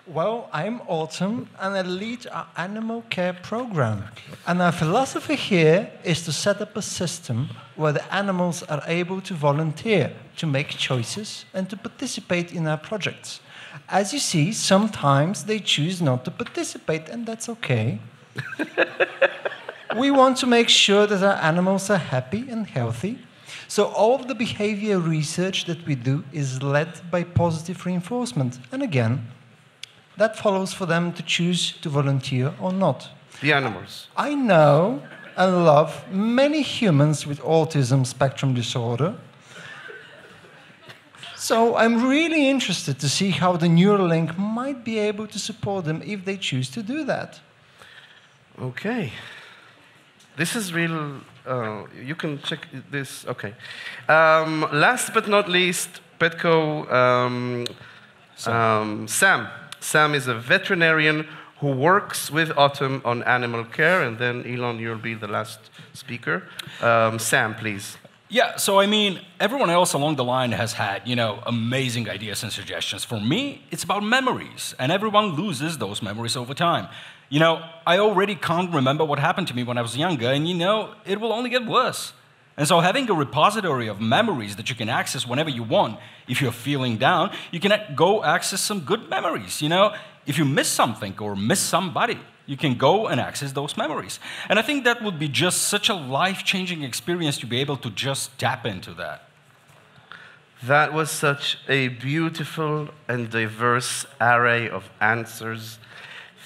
Well, I'm Autumn, and I lead our animal care program. And our philosophy here is to set up a system where the animals are able to volunteer, to make choices, and to participate in our projects. As you see, sometimes they choose not to participate, and that's okay. We want to make sure that our animals are happy and healthy. So all of the behavior research that we do is led by positive reinforcement. And again, that follows for them to choose to volunteer or not. The animals. I know and love many humans with autism spectrum disorder. So I'm really interested to see how the Neuralink might be able to support them if they choose to do that. Okay. This is real. You can check this. Okay. Last but not least, Petco, Sam. Sam is a veterinarian who works with Autumn on animal care, and then Elon, you'll be the last speaker. Sam, please. Yeah, so I mean, everyone else along the line has had, amazing ideas and suggestions. For me, it's about memories, and everyone loses those memories over time. I already can't remember what happened to me when I was younger, and it will only get worse. And so having a repository of memories that you can access whenever you want, if you're feeling down, you can go access some good memories. You know, if you miss something or miss somebody, you can go and access those memories. And I think that would be just such a life-changing experience to be able to just tap into that. That was such a beautiful and diverse array of answers.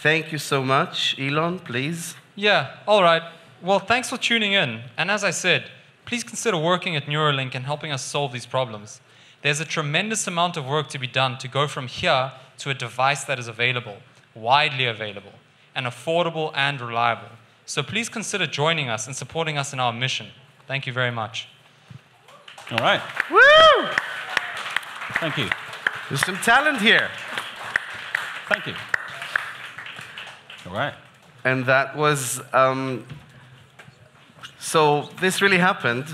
Thank you so much. Elon, please. Yeah, all right. Well, thanks for tuning in. And as I said, please consider working at Neuralink and helping us solve these problems. There's a tremendous amount of work to be done to go from here to a device that is available, widely available, and affordable and reliable. So please consider joining us and supporting us in our mission. Thank you very much. All right. Woo! Thank you. There's some talent here. Thank you. All right. And that was, so this really happened.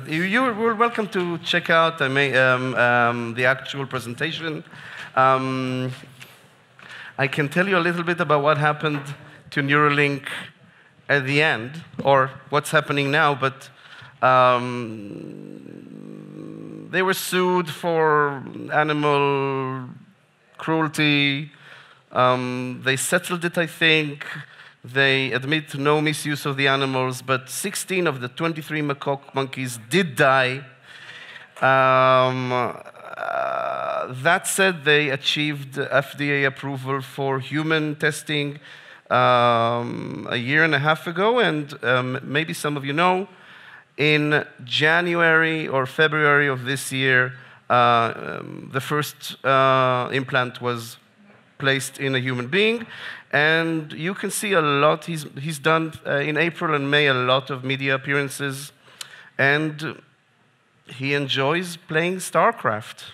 You were welcome to check out the actual presentation. I can tell you a little bit about what happened to Neuralink at the end, or what's happening now, but they were sued for animal cruelty. They settled it, I think. They admit to no misuse of the animals, but 16 of the 23 macaque monkeys did die. That said, they achieved FDA approval for human testing a year and a half ago, and maybe some of you know, in January or February of this year, the first implant was placed in a human being, and you can see a lot. He's done in April and May a lot of media appearances, and he enjoys playing StarCraft.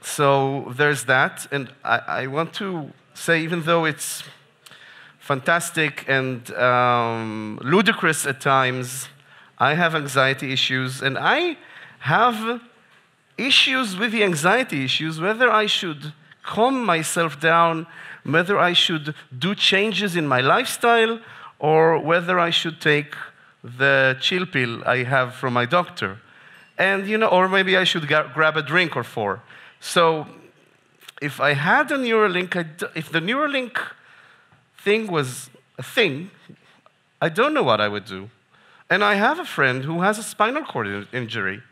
So there's that, and I want to say, even though it's fantastic and ludicrous at times, I have anxiety issues, and I have issues with the anxiety issues, whether I should calm myself down, whether I should do changes in my lifestyle, or whether I should take the chill pill I have from my doctor. And, you know, or maybe I should grab a drink or four. So if I had a Neuralink, if the Neuralink thing was a thing, I don't know what I would do. And I have a friend who has a spinal cord injury.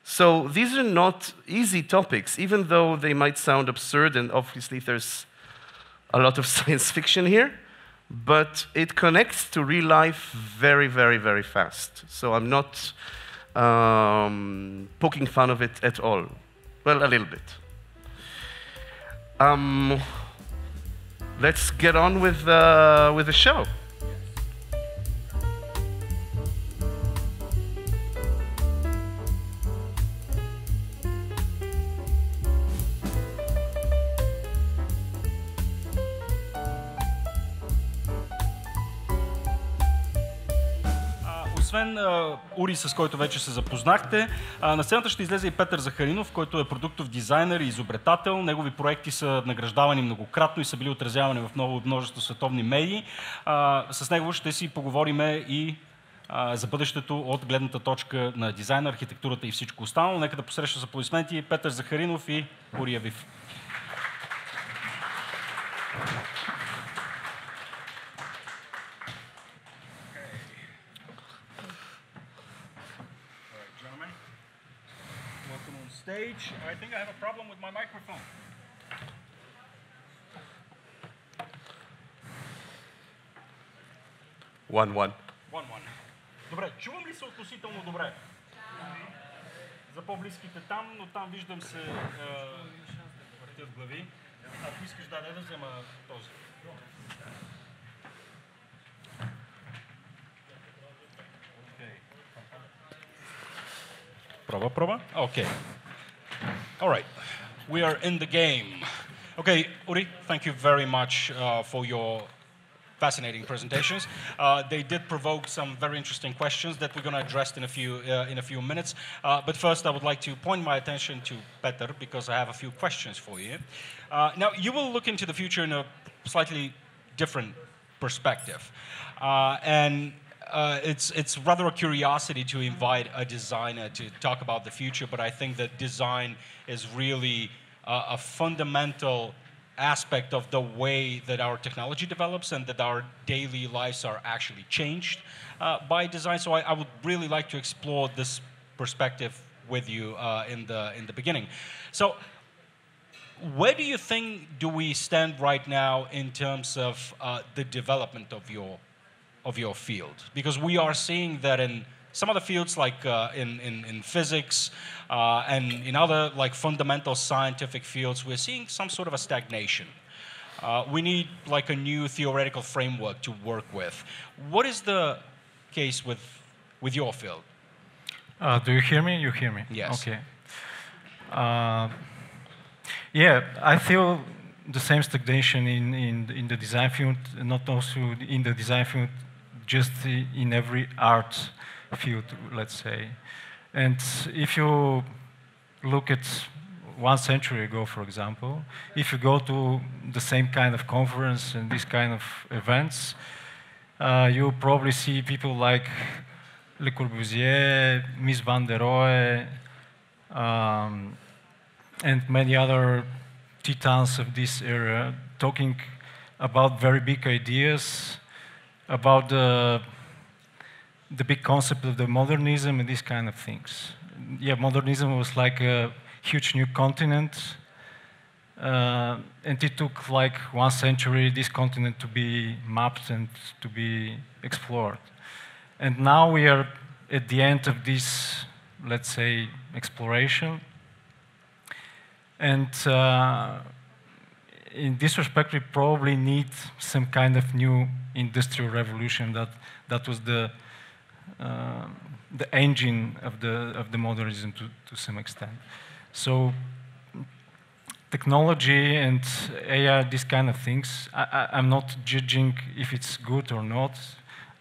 So these are not easy topics, even though they might sound absurd, and obviously there's a lot of science fiction here, but it connects to real life very, very, very fast. So I'm not poking fun of it at all. Well, a little bit. Let's get on with the show. Освен Ури, с който вече се запознахте, на сцената ще излезе и Петър Захаринов, който е продуктов дизайнер и изобретател. Негови проекти са награждавани многократно и са били отразявани в множество световни медии. С него ще си поговорим и за бъдещето от гледната точка на дизайна, архитектурата и всичко останало. Нека да посреща с аплодисменти Петър Захаринов и Ури Авив. Stage. I think I have a problem with my microphone. One. Добре, чувам ли се относително добре? За по-близките там, но там виждам се въртят глави. Ако искаш да взема този. Проба. Okay. All right, we are in the game. Okay, Uri, thank you very much for your fascinating presentations. They did provoke some very interesting questions that we're going to address in a few minutes. But first, I would like to point my attention to Peter, because I have a few questions for you. Now, you will look into the future in a slightly different perspective. And it's rather a curiosity to invite a designer to talk about the future, but I think that design is really a fundamental aspect of the way that our technology develops and that our daily lives are actually changed by design. So I would really like to explore this perspective with you in the beginning. So where do you think do we stand right now in terms of the development of your field? Because we are seeing that in some other fields, like in physics and in other like fundamental scientific fields, we're seeing some sort of a stagnation. We need like a new theoretical framework to work with. What is the case with your field? Do you hear me? You hear me? Yes. Okay. Yeah, I feel the same stagnation in the design field, not also in the design field, just in every art field, let's say. And if you look at 1 century ago, for example, if you go to the same kind of conference and these kind of events, you probably see people like Le Corbusier, Mies van der Rohe, and many other titans of this era talking about very big ideas, about the big concept of the modernism and these kind of things. Yeah, modernism was like a huge new continent, and it took like 1 century this continent to be mapped and to be explored. And now we are at the end of this, let's say, exploration. And in this respect, we probably need some kind of new industrial revolution that was the engine of the modernism to some extent. So technology and AI, these kind of things, I'm not judging if it's good or not,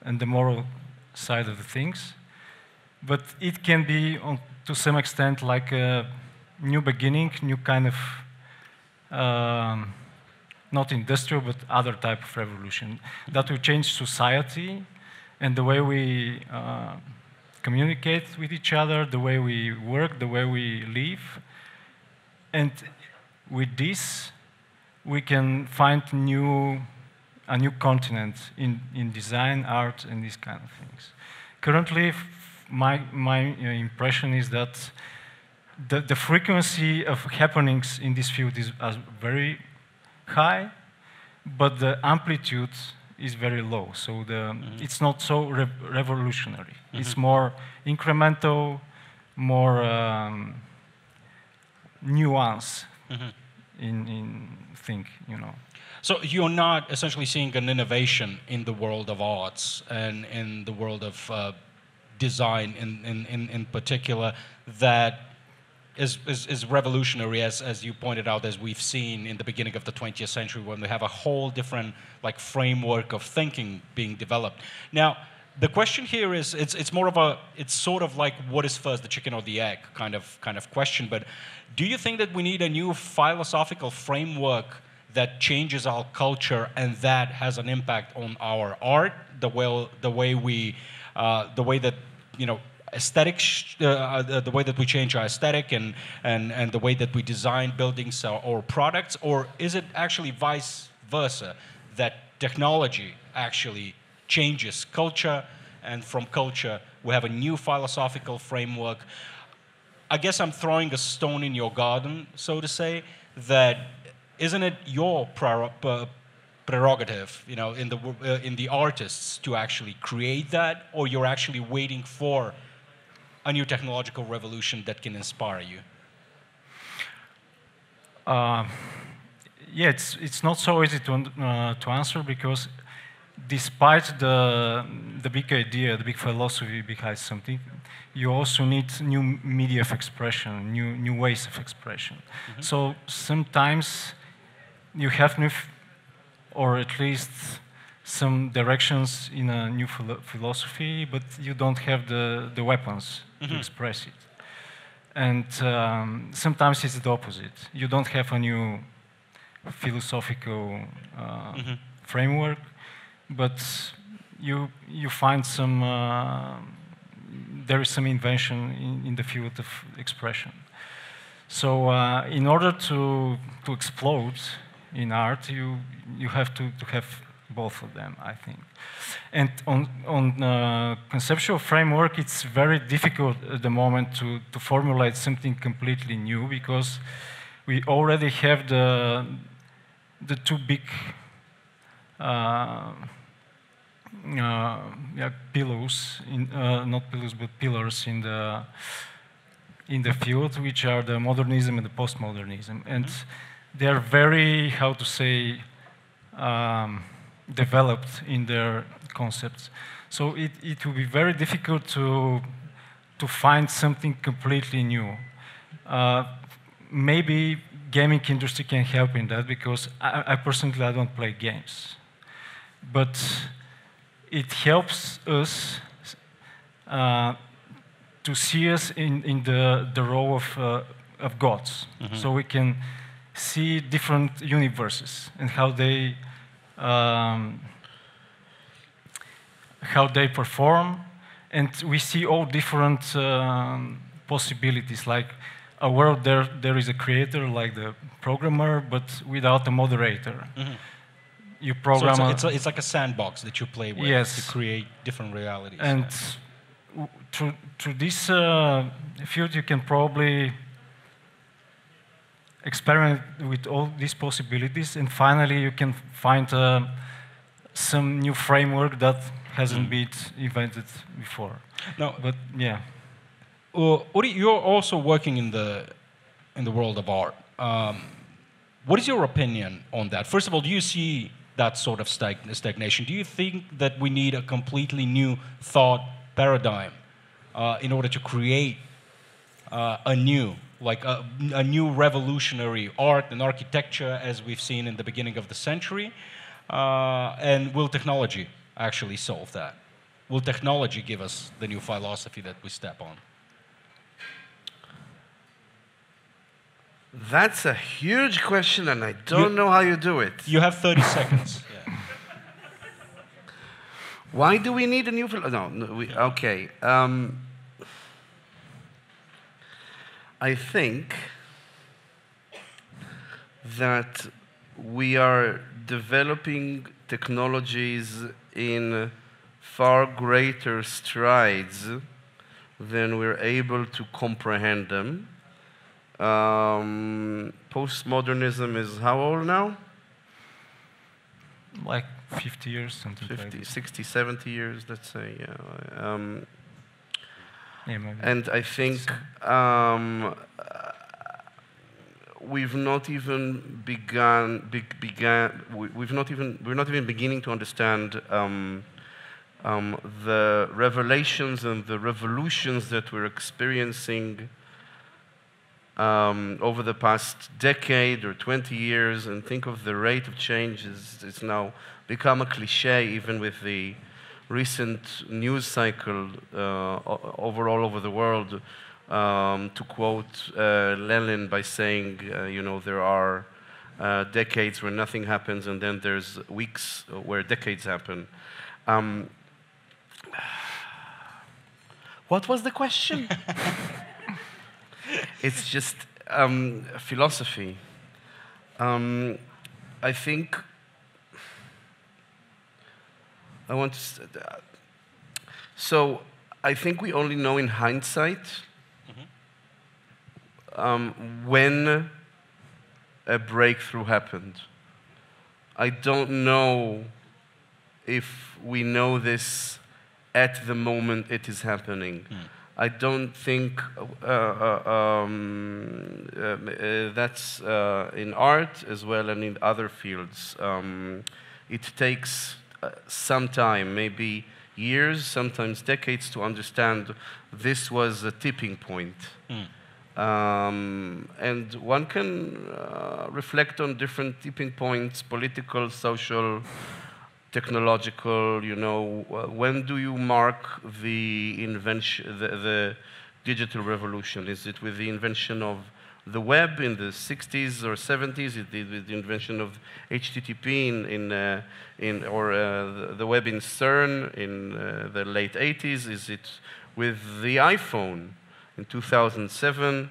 and the moral side of the things, but it can be, to some extent, like a new beginning, new kind of, not industrial, but other type of revolution that will change society and the way we communicate with each other, the way we work, the way we live. And with this, we can find a new continent in design, art, and these kind of things. Currently, my impression is that the frequency of happenings in this field is very high, but the amplitude is very low. So it's not so revolutionary. It's more incremental, more nuance in think, you know. So you're not essentially seeing an innovation in the world of arts and in the world of design in particular that is revolutionary, as you pointed out, as we've seen in the beginning of the 20th century, when we have a whole different like framework of thinking being developed. Now, the question here is, it's more of a, it's sort of like what is first, the chicken or the egg kind of question. But do you think that we need a new philosophical framework that changes our culture and that has an impact on our art, the way that, you know, aesthetics, the way that we change our aesthetic and the way that we design buildings or products? Or is it actually vice versa, that technology actually changes culture, and from culture we have a new philosophical framework? I guess I'm throwing a stone in your garden, so to say, that isn't it your prerogative, you know, in the artists to actually create that, or you're actually waiting for a new technological revolution that can inspire you? Yeah, it's not so easy to answer, because despite the big idea, the big philosophy behind something, you also need new media of expression, new ways of expression. So sometimes you have new, or at least some directions in a new philosophy, but you don't have the weapons to express it. And sometimes it's the opposite. You don't have a new philosophical framework, but you find some there is some invention in the field of expression. So in order to explode in art, you have to have both of them, I think. And on conceptual framework, it's very difficult at the moment to formulate something completely new, because we already have the two big pillars, not pillars but pillars in the field, which are the modernism and the postmodernism, and they are very, how to say, developed in their concepts. So it will be very difficult to find something completely new. Maybe gaming industry can help in that, because I personally don't play games, but it helps us to see us in the role of gods, so we can see different universes and how they perform, and we see all different possibilities. Like a world, there is a creator, like the programmer, but without a moderator. You program. So it's like a sandbox that you play with, yes, to create different realities. And through this field, you can probably experiment with all these possibilities, and finally you can find some new framework that hasn't been invented before. No, but yeah. Uri, you're also working in the world of art. What is your opinion on that? First of all, do you see that sort of stagnation? Do you think that we need a completely new thought paradigm in order to create a new revolutionary art and architecture, as we've seen in the beginning of the century? And will technology actually solve that? Will technology give us the new philosophy that we step on? That's a huge question, and I don't know how you do it. You have 30 seconds. Yeah. Why do we need a new philosophy? Okay. I think that we are developing technologies in far greater strides than we're able to comprehend them. Postmodernism is how old now? Like 50 years, something 50, like that. 60, 70 years, let's say. Yeah, maybe. and I think we've not even we're not even beginning to understand the revelations and the revolutions that we're experiencing over the past decade or 20 years, and think of the rate of change. It's now become a cliche, even with the recent news cycle all over the world, to quote Lenin by saying, there are decades where nothing happens, and then there's weeks where decades happen. What was the question? It's just philosophy. I think I want to. So I think we only know in hindsight when a breakthrough happened. I don't know if we know this at the moment it is happening. I don't think that's in art as well, and in other fields. It takes some time, maybe years, sometimes decades, to understand this was a tipping point. And one can reflect on different tipping points: political, social, technological. When do you mark the invention, the digital revolution? Is it with the invention of the web in the 60s or 70s, with the invention of HTTP the web in CERN in the late 80s? Is it with the iPhone in 2007?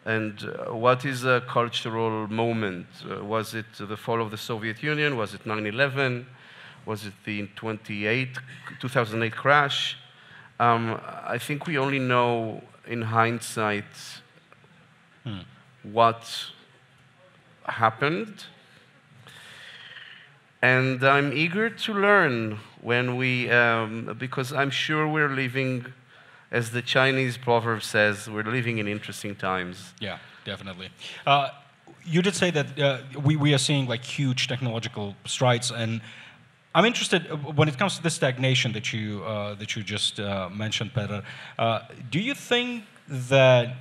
And what is a cultural moment? Was it the fall of the Soviet Union? Was it 9/11? Was it the 2008 crash? I think we only know in hindsight what happened. And I'm eager to learn when because I'm sure we're living, as the Chinese proverb says, we're living in interesting times. Yeah, definitely. You did say that we are seeing like huge technological strides, and I'm interested when it comes to the stagnation that you just mentioned, Peter. Do you think that?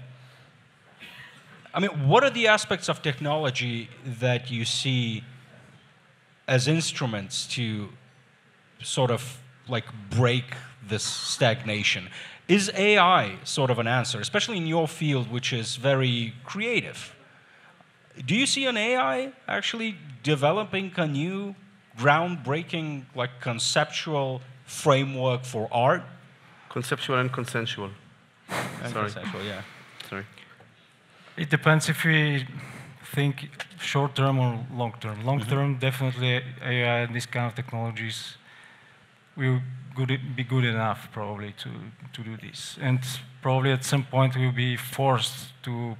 I mean, what are the aspects of technology that you see as instruments to sort of like break this stagnation? Is AI sort of an answer, especially in your field, which is very creative? Do you see an AI actually developing a new, groundbreaking, like conceptual framework for art? Conceptual and consensual. Conceptual, yeah. Sorry. It depends if we think short-term or long-term. Long-term, definitely AI and these kind of technologies will be good enough, probably, to do this. And probably at some point we'll be forced to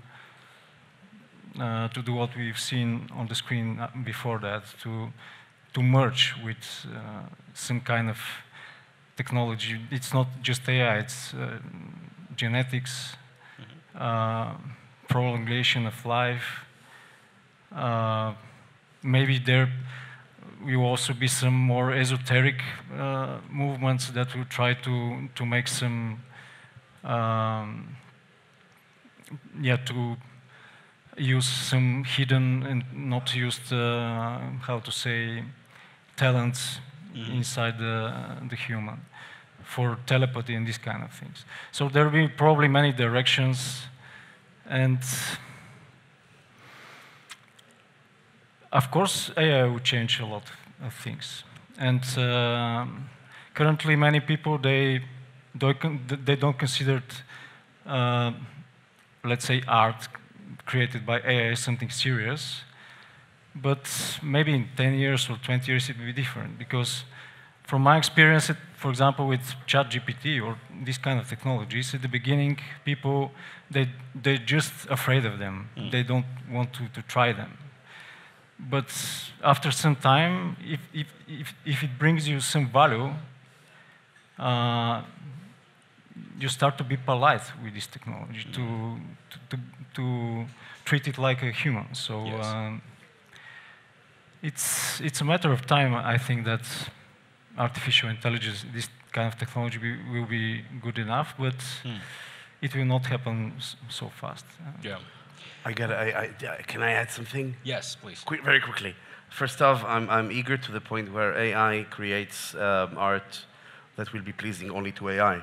do what we've seen on the screen before that, to merge with some kind of technology. It's not just AI, it's genetics, prolongation of life. Maybe there will also be some more esoteric movements that will try to make some, to use some hidden and not used, how to say, talents inside the human for telepathy and these kind of things. So there will be probably many directions, and of course AI will change a lot of things. And currently many people, they don't consider let's say art created by AI something serious, but maybe in 10 years or 20 years it will be different, because from my experience, for example, with ChatGPT or these kind of technologies, at the beginning, people, they're just afraid of them. They don't want to try them. But after some time, if it brings you some value, you start to be polite with this technology, to treat it like a human. So Yes. It's a matter of time, I think, that artificial intelligence, this kind of technology will be good enough, but it will not happen so fast. Yeah. Can I add something? Yes, please. Very quickly. First off, I'm eager to the point where AI creates art that will be pleasing only to AI.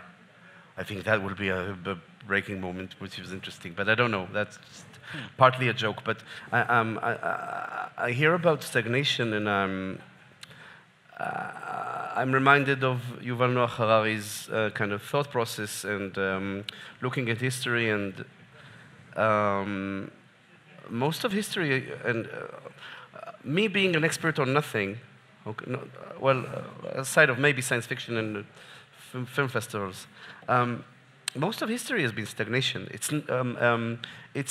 I think that will be a breaking moment, which is interesting. But I don't know. That's just partly a joke. But I hear about stagnation, and I'm reminded of Yuval Noah Harari's kind of thought process, and looking at history, and most of history, and me being an expert on nothing, okay, aside of maybe science fiction and film festivals, most of history has been stagnation. It's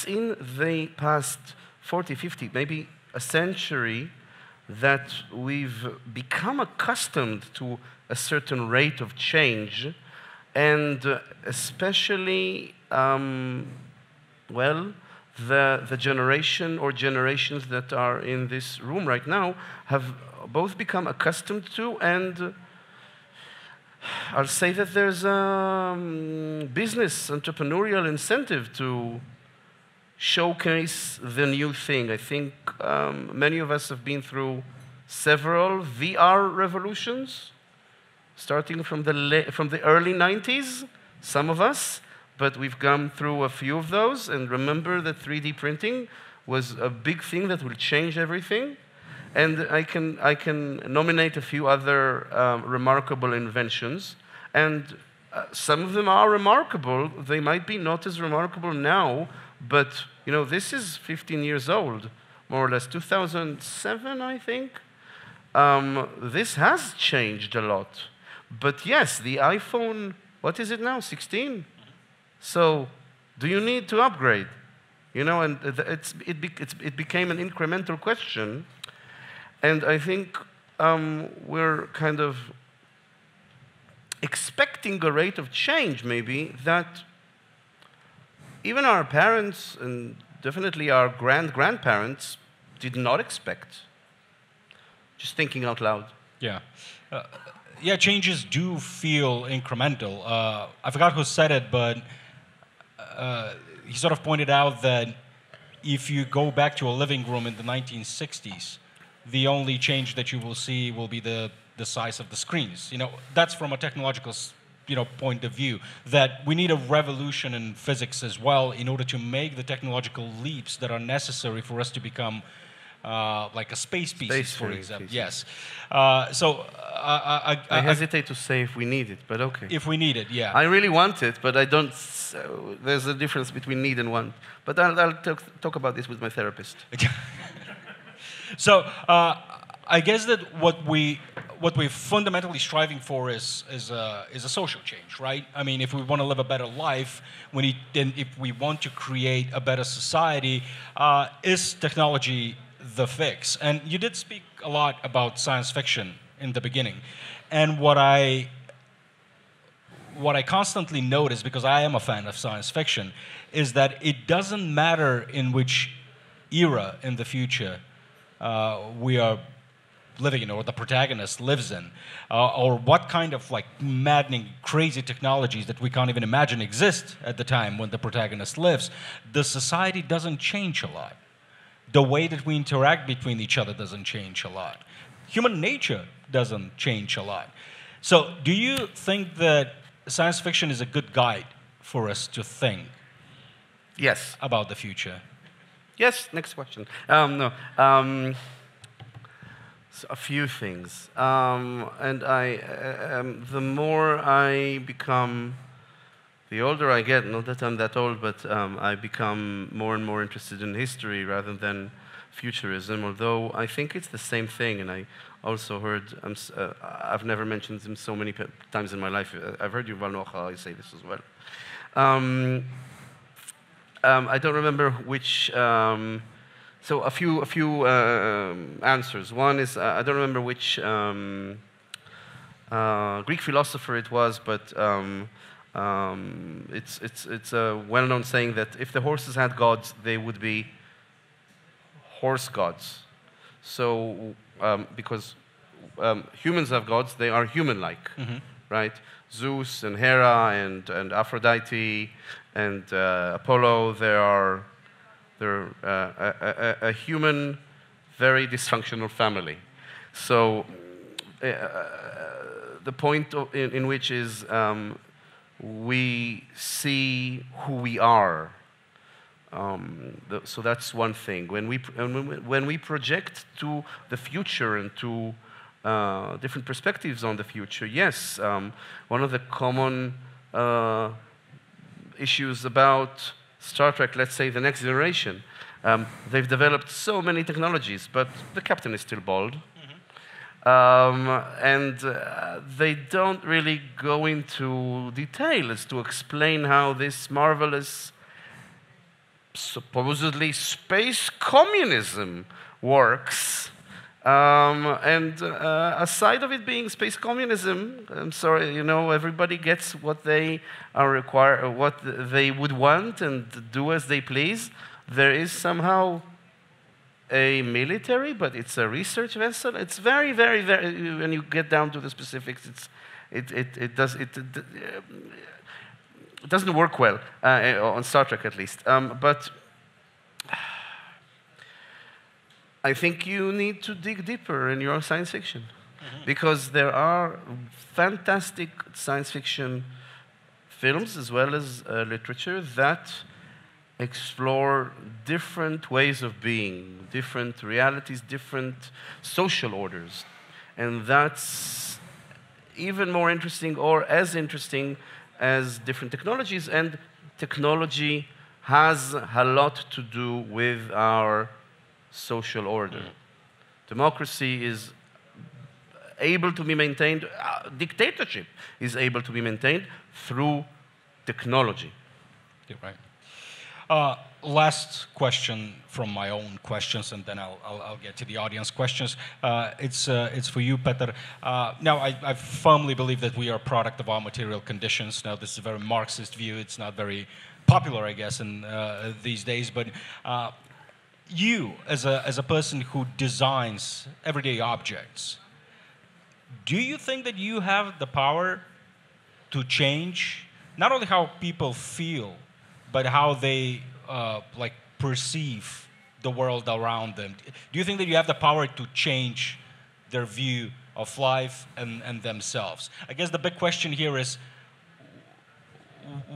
in the past 40, 50, maybe a century, that we've become accustomed to a certain rate of change, and especially, the generation or generations that are in this room right now have both become accustomed to, and I'll say that there's a business, entrepreneurial incentive to showcase the new thing. I think many of us have been through several VR revolutions, starting from the early 90s, some of us, but we've gone through a few of those, and remember that 3D printing was a big thing that will change everything. And I can nominate a few other remarkable inventions, and some of them are remarkable. They might be not as remarkable now, but you know, this is 15 years old, more or less, 2007, I think. This has changed a lot. But yes, the iPhone, what is it now, 16? So do you need to upgrade? You know, and it became an incremental question. And I think we're kind of expecting a rate of change, maybe, that even our parents and definitely our grandparents did not expect. Just thinking out loud. Yeah. Yeah, changes do feel incremental. I forgot who said it, but he sort of pointed out that if you go back to a living room in the 1960s, the only change that you will see will be the size of the screens. You know, that's from a technological, point of view, that we need a revolution in physics as well in order to make the technological leaps that are necessary for us to become like a space species, for example. Yes. I hesitate to say if we need it, but okay. If we need it, yeah. I really want it, but I don't. There's a difference between need and want. But I'll talk about this with my therapist. So I guess that what we're fundamentally striving for is a social change, right? I mean, if we want to live a better life, if we want to create a better society, is technology the fix? And you did speak a lot about science fiction in the beginning, and what I constantly notice, because I am a fan of science fiction, is that it doesn't matter in which era in the future we are living in, or the protagonist lives in, or what kind of like maddening, crazy technologies that we can't even imagine exist at the time when the protagonist lives. The society doesn't change a lot. The way that we interact between each other doesn't change a lot. Human nature doesn't change a lot. So do you think that science fiction is a good guide for us to think Yes. about the future? Yes, next question. No. So a few things. And the more I become, the older I get, not that I'm that old, but I become more and more interested in history rather than futurism, although I think it's the same thing. And I also heard, I've never mentioned him so many times in my life. I've heard Yuval Noah Harari say this as well. I don't remember which. So a few answers. One is I don't remember which Greek philosopher it was, but it's a well-known saying that if the horses had gods, they would be horse gods. So because humans have gods, they are human-like, right? Zeus and Hera and Aphrodite and Apollo, they're a human, very dysfunctional family. So the point in which is we see who we are. So that's one thing. When we project to the future and to different perspectives on the future, yes, one of the common issues about Star Trek, let's say The Next Generation, they've developed so many technologies, but the captain is still bald. And they don't really go into detail as to explain how this marvelous, supposedly space communism works. And aside of it being space communism, I'm sorry, everybody gets what they are required, what they would want, and do as they please. There is somehow a military, but it's a research vessel. It's very, very, very. When you get down to the specifics, it doesn't work well on Star Trek, at least. But I think you need to dig deeper in your science fiction, because there are fantastic science fiction films as well as literature that explore different ways of being, different realities, different social orders. And that's even more interesting or as interesting as different technologies. And technology has a lot to do with our social order. Democracy is able to be maintained, dictatorship is able to be maintained through technology. You're right. Last question from my own questions, and then I'll get to the audience questions. It's for you, Peter. Now, I firmly believe that we are a product of our material conditions. Now, this is a very Marxist view. It's not very popular, I guess, in these days. But you, as a person who designs everyday objects, do you think that you have the power to change not only how people feel, but how they like perceive the world around them? Do you think that you have the power to change their view of life and themselves? I guess the big question here is,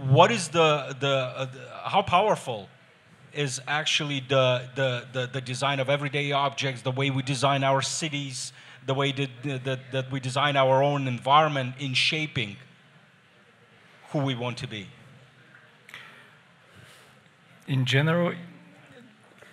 what is how powerful is actually the design of everyday objects, the way we design our cities, the way that we design our own environment in shaping who we want to be? In general,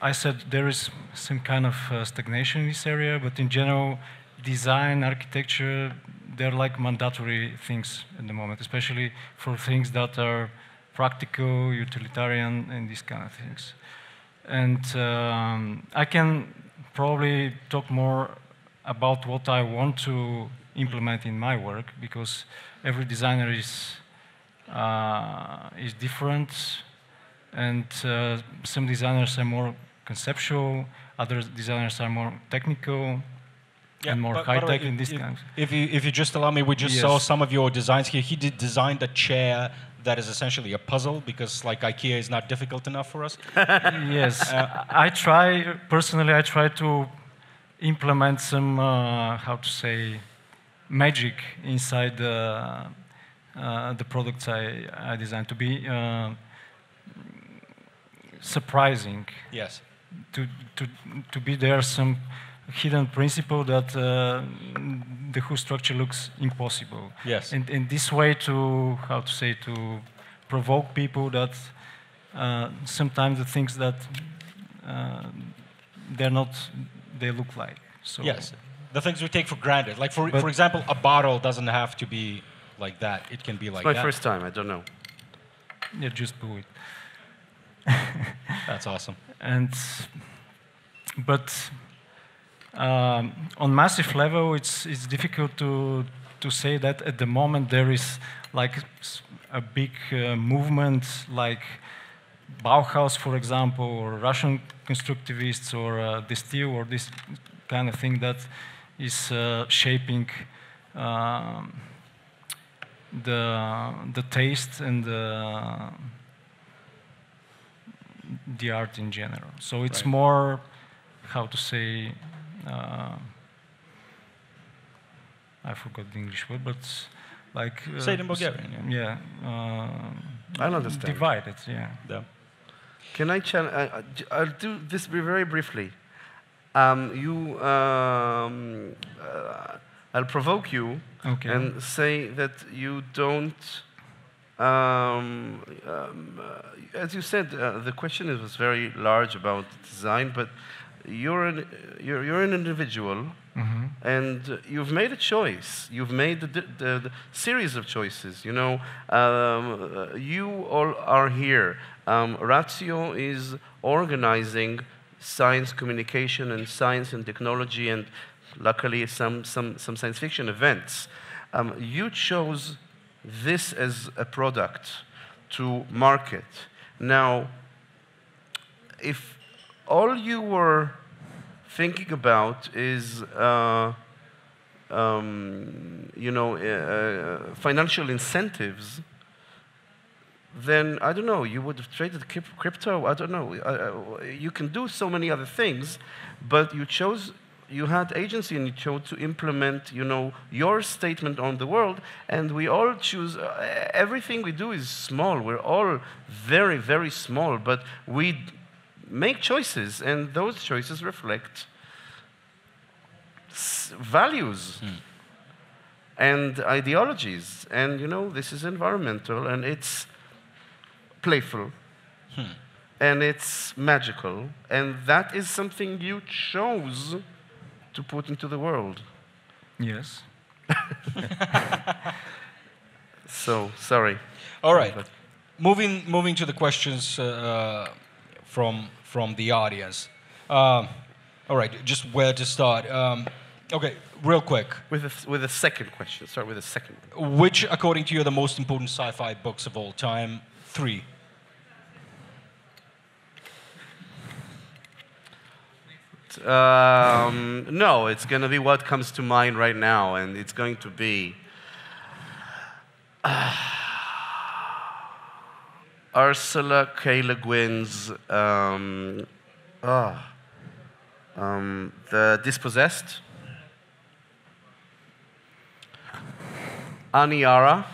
I said there is some kind of stagnation in this area, but in general, design, architecture, they're like mandatory things at the moment, especially for things that are practical, utilitarian, and these kind of things. And I can probably talk more about what I want to implement in my work, because every designer is different. And some designers are more conceptual, other designers are more technical, and more high-tech in this kind. If you just allow me, we just saw some of your designs here. He designed a chair that is essentially a puzzle, because like IKEA is not difficult enough for us. Yes, I try to implement some, how to say, magic inside the products I designed to be surprising. Yes. To be there some hidden principle that the whole structure looks impossible. Yes. And in this way to provoke people that sometimes the things that they look like. So yes. The things we take for granted. Like for example, a bottle doesn't have to be like that. It can be like that. It's my first time, I don't know. Yeah, just do it. That's awesome. But on massive level, it's difficult to say that at the moment there is like a big movement like Bauhaus, for example, or Russian constructivists, or the steel, or this kind of thing that is shaping the taste and the art in general. So it's more, how to say, I forgot the English word, but like... say it in Bulgarian. Yeah. I understand. Divided, yeah. Can I I'll do this very briefly. I'll provoke you and say that you don't... as you said, the question was very large about design, but you're an individual, and you've made a choice. You've made the series of choices. You know, you all are here. Ratio is organizing science communication and science and technology, and luckily some science fiction events. You chose this as a product to market. Now, if all you were thinking about is, financial incentives, then I don't know, you would have traded crypto, I don't know. You can do so many other things, but you chose you had agency and you chose to implement, your statement on the world, and we all choose, everything we do is small. We're all very, very small, but we make choices, and those choices reflect values and ideologies. And, this is environmental, and it's playful. And it's magical, and that is something you chose to put into the world. Yes. So, sorry. All right. Moving to the questions from the audience. All right, just where to start. Okay, real quick. With the second question. Start with the second one. Which, according to you, are the most important sci-fi books of all time? 3. No, it's going to be what comes to mind right now, and it's going to be Ursula K. Le Guin's The Dispossessed, Aniara.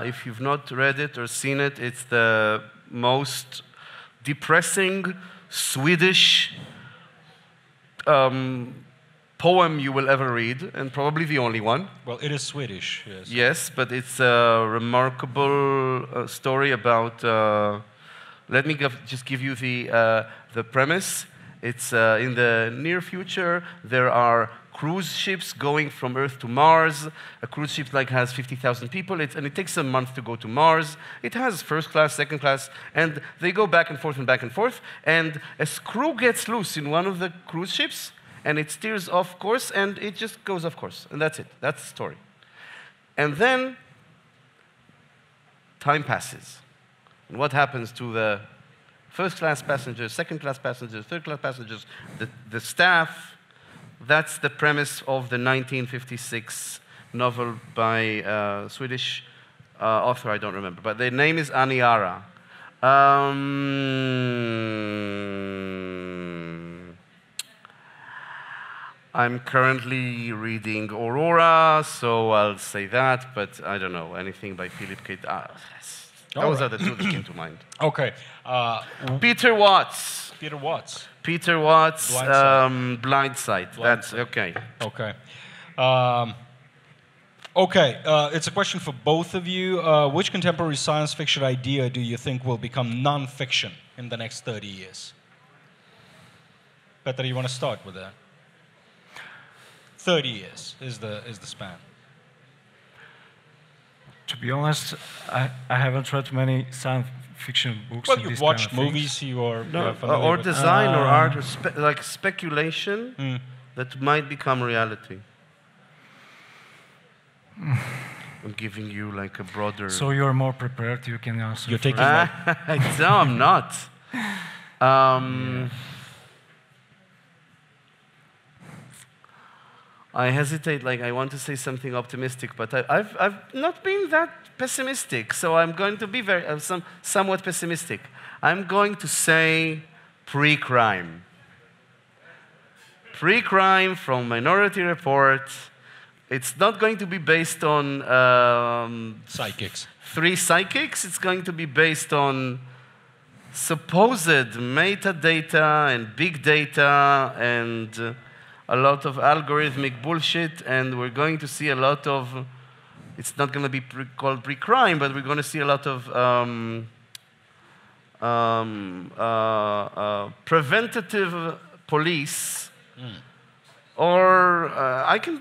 If you've not read it or seen it, it's the most depressing Swedish poem you will ever read, and probably the only one. Well, it is Swedish, yes. Yes, but it's a remarkable story about. Let me just give you the premise. It's in the near future. There are cruise ships going from Earth to Mars. A cruise ship has 50,000 people, and it takes a month to go to Mars. It has first class, second class, and they go back and forth and back and forth. And a screw gets loose in one of the cruise ships, and it steers off course, and it just goes off course, and that's it. That's the story. And then time passes, and what happens to the first class passengers, second class passengers, third class passengers, the staff? That's the premise of the 1956 novel by Swedish author, I don't remember, but the name is Aniara. I'm currently reading Aurora, so I'll say that, but I don't know, anything by Philip K. Those are the two that came to mind. Okay. Peter Watts. Peter Watts. Peter Watts, Blindside. Blindside. That's okay. Okay. It's a question for both of you. Which contemporary science fiction idea do you think will become non-fiction in the next 30 years? Peter, you want to start with that? 30 years is the span. To be honest, I haven't read many science fiction books. Well, and you've these watched kind of movies, you are familiar or with. design or art or speculation that might become reality. I'm giving you a broader. So you're more prepared. You can answer. You're taking No, I'm not. I hesitate. I want to say something optimistic, but I've not been that pessimistic. So I'm going to be somewhat pessimistic. I'm going to say pre-crime. Pre-crime from Minority Report. It's not going to be based on psychics. 3 psychics. It's going to be based on supposed metadata and big data and a lot of algorithmic bullshit, and we're going to see a lot of, it's not going to be called pre-crime, but we're going to see a lot of preventative police. Or I can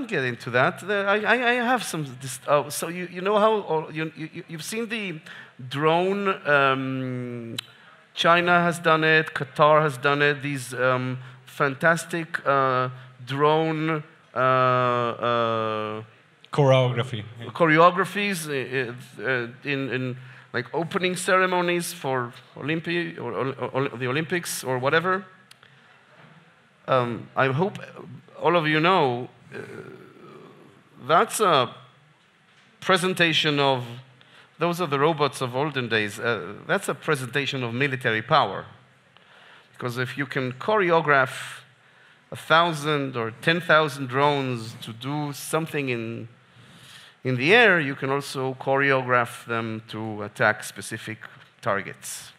get into that. I have some. So you know how you've seen the drone. China has done it. Qatar has done it. These fantastic drone choreographies in opening ceremonies for or the Olympics or whatever. I hope all of you know that's a presentation of, those are the robots of olden days, that's a presentation of military power. Because if you can choreograph 1,000 or 10,000 drones to do something in the air, you can also choreograph them to attack specific targets.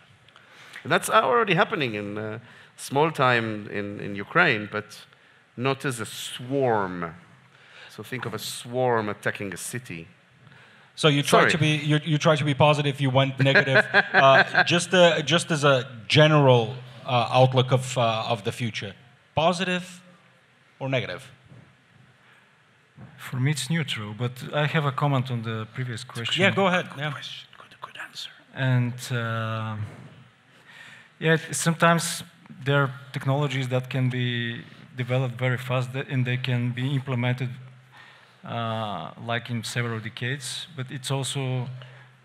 And that's already happening in small time in Ukraine, but not as a swarm. So think of a swarm attacking a city. So you try to be you try to be positive. You went negative. Just as a general outlook of the future, positive or negative? For me, it's neutral, but I have a comment on the previous question. Yeah, go ahead. Yeah. Good answer. And sometimes there are technologies that can be developed very fast, and they can be implemented like in several decades, but it's also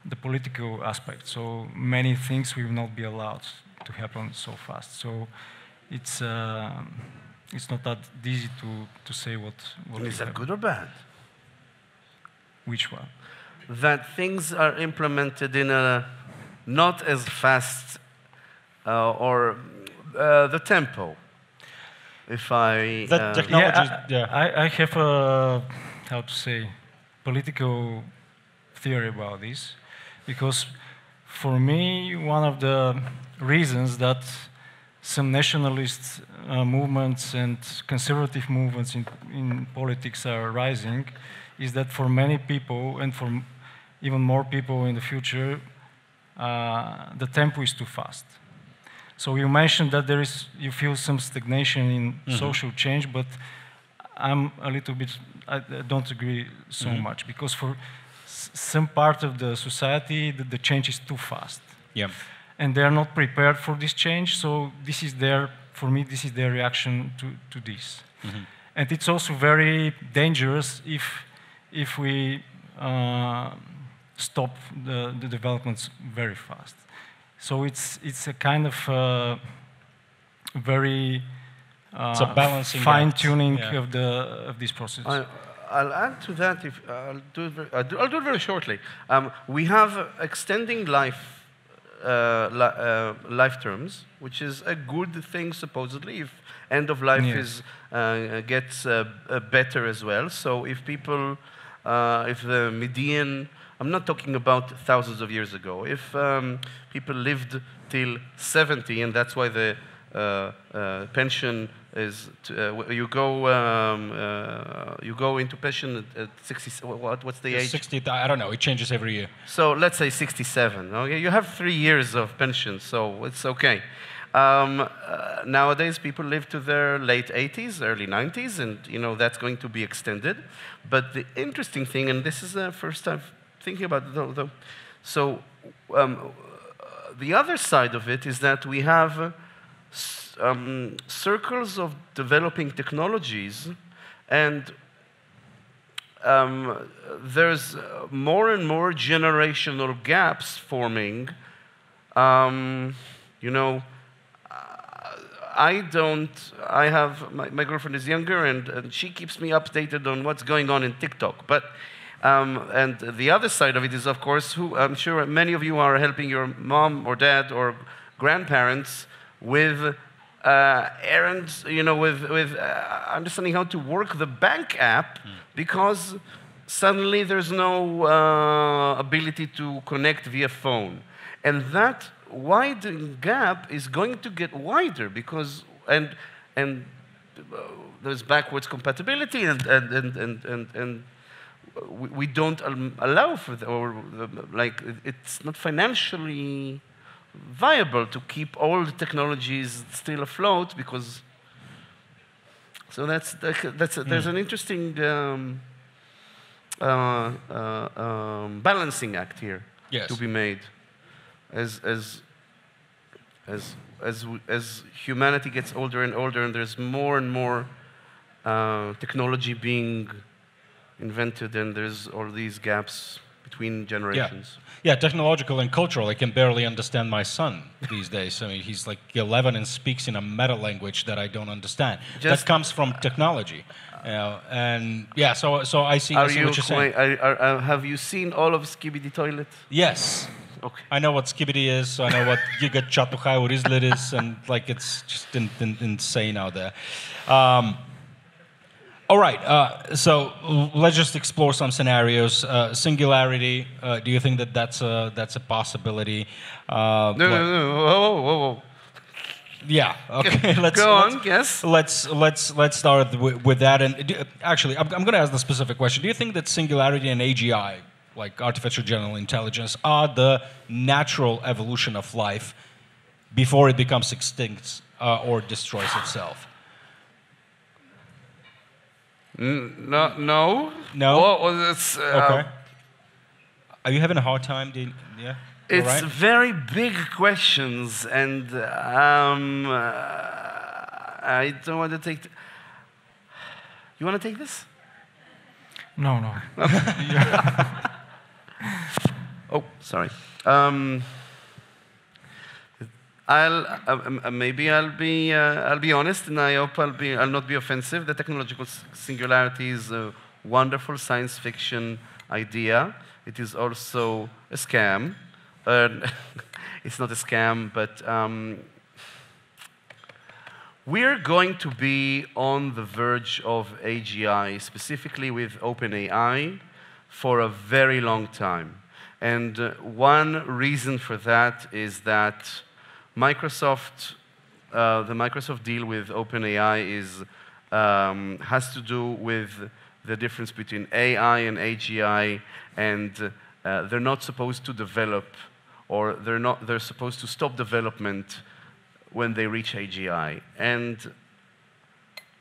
the political aspect. So many things will not be allowed to happen so fast. So it's not that easy to say what Is that good or bad? Which one? That things are implemented in a not as fast or the tempo. If I The technology, I have a how to say political theory about this, because for me one of the reasons that some nationalist movements and conservative movements in politics are rising is that for many people, and for even more people in the future, the tempo is too fast. So you mentioned that you feel some stagnation in social change, but I'm a little bit, I don't agree so much, because for some part of the society, the change is too fast. yeah. And they're not prepared for this change, so this is for me, this is their reaction to this. And it's also very dangerous if we stop the developments very fast. So it's a kind of very It's a balancing fine-tuning act. of this process. I'll add to that. I'll do it very shortly. We have extending life terms, which is a good thing supposedly. If end of life gets better as well. So if people, if the median, I'm not talking about thousands of years ago. If people lived till 70, and that's why the pension is you go into pension at 60. What's the age? 60. I don't know. It changes every year. So let's say 67. Okay, you have 3 years of pension, so it's okay. Nowadays, people live to their late 80s, early 90s, and that's going to be extended. But the interesting thing, and this is the first time thinking about it, so the other side of it is that we have circles of developing technologies, and there's more and more generational gaps forming. I have, my girlfriend is younger, and she keeps me updated on what's going on in TikTok. But, and the other side of it is, of course, who I'm sure many of you are helping your mom or dad or grandparents with errands, with understanding how to work the bank app, because suddenly there's no ability to connect via phone. And that widening gap is going to get wider because, and there's backwards compatibility, and we don't allow for that, or like it's not financially viable to keep all the technologies still afloat, because so there's an interesting balancing act here to be made as humanity gets older and older, and there's more and more technology being invented, and there's all these gaps between generations. Yeah, technological and cultural. I can barely understand my son these days. I mean, he's like 11 and speaks in a meta language that I don't understand. That comes from technology. And yeah, so I see what you're saying. Have you seen all of Skibidi Toilet? Yes. Okay. I know what Skibidi is, so I know what Giga Chatuhai or Islet is, and like it's just insane out there. All right, so let's just explore some scenarios. Singularity, do you think that that's a possibility? No. Whoa. Yeah. Okay. Go on. Yes. Let's start with that. And actually, I'm going to ask the specific question. Do you think that singularity and AGI, like artificial general intelligence, are the natural evolution of life before it becomes extinct or destroys itself? No. No. Well, that's, Okay. Are you having a hard time? Yeah. It's All right? very big questions, and I don't want to take. You want to take this? No. Oh, sorry. I'll be honest, and I hope I'll not be offensive. The technological singularity is a wonderful science fiction idea. It is also a scam. It's not a scam, but we're going to be on the verge of AGI, specifically with OpenAI, for a very long time. And one reason for that is that the Microsoft deal with OpenAI has to do with the difference between AI and AGI, and they're not supposed to develop, or they're supposed to stop development when they reach AGI. And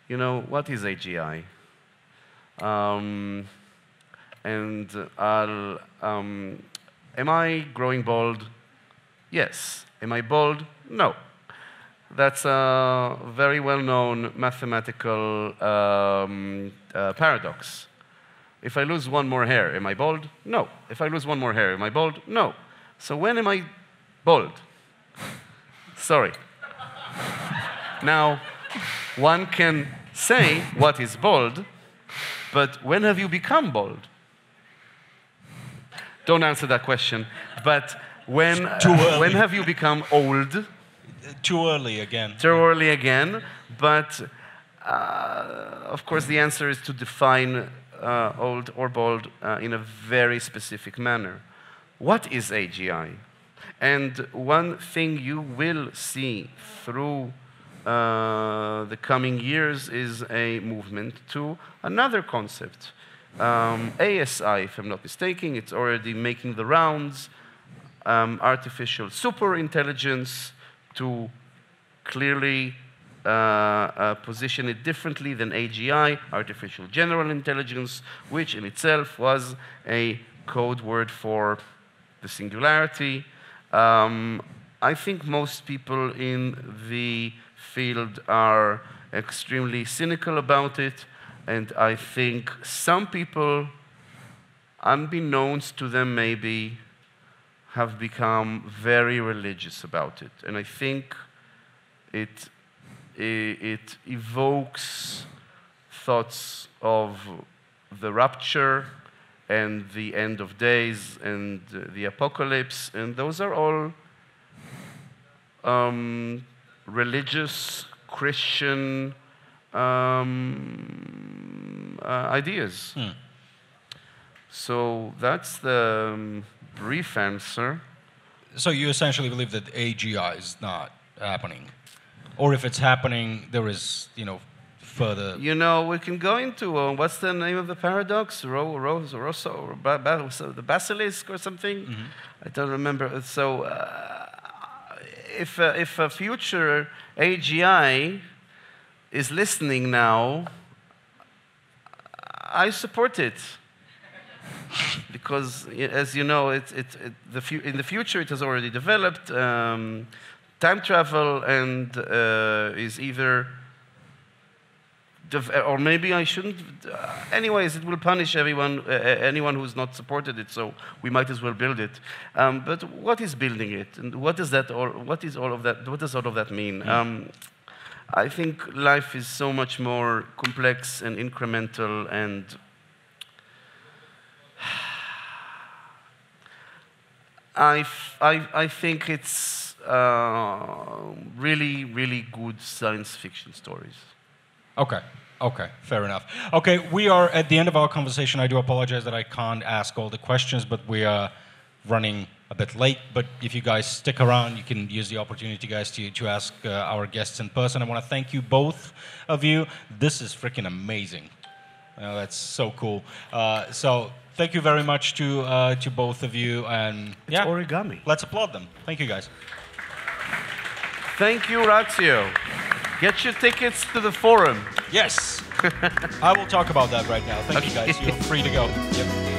you know, what is AGI? Am I growing bald? Yes. Am I bald? No. That's a very well-known mathematical paradox. If I lose one more hair, am I bald? No. If I lose one more hair, am I bald? No. So when am I bald? Sorry. Now, one can say what is bald, but when have you become bald? Don't answer that question. But when have you become old? Too early again. Too early again. But of course, the answer is to define old or bald in a very specific manner. What is AGI? And one thing you will see through the coming years is a movement to another concept. ASI, if I'm not mistaken, it's already making the rounds. Artificial superintelligence, to clearly position it differently than AGI, artificial general intelligence, which in itself was a code word for the singularity. I think most people in the field are extremely cynical about it, and I think some people, unbeknownst to them maybe, have become very religious about it. And I think it evokes thoughts of the rapture and the end of days and the apocalypse, and those are all religious, Christian ideas. So that's the brief answer. So you essentially believe that AGI is not happening? Or if it's happening, there is, further... we can go into, what's the name of the paradox? The basilisk or something? Mm-hmm. I don't remember. So if a future AGI is listening now, I support it. Because, as you know, in the future it has already developed. Time travel and is either, or maybe I shouldn't. Anyways, it will punish anyone who's not supported it. So we might as well build it. But what is building it, and what does all of that mean? I think life is so much more complex and incremental and I think it's really, really good science fiction stories. Okay. Okay, fair enough. Okay, we are at the end of our conversation. I do apologize that I can't ask all the questions, but we are running a bit late. But if you guys stick around, you can use the opportunity, guys, to ask our guests in person. I want to thank you, both of you. This is freaking amazing. That's so cool. So thank you very much to both of you. And It's origami. Let's applaud them. Thank you, guys. Thank you, Ratio. Get your tickets to the forum. Yes. I will talk about that right now. Thank you, guys. You're free to go. Yep.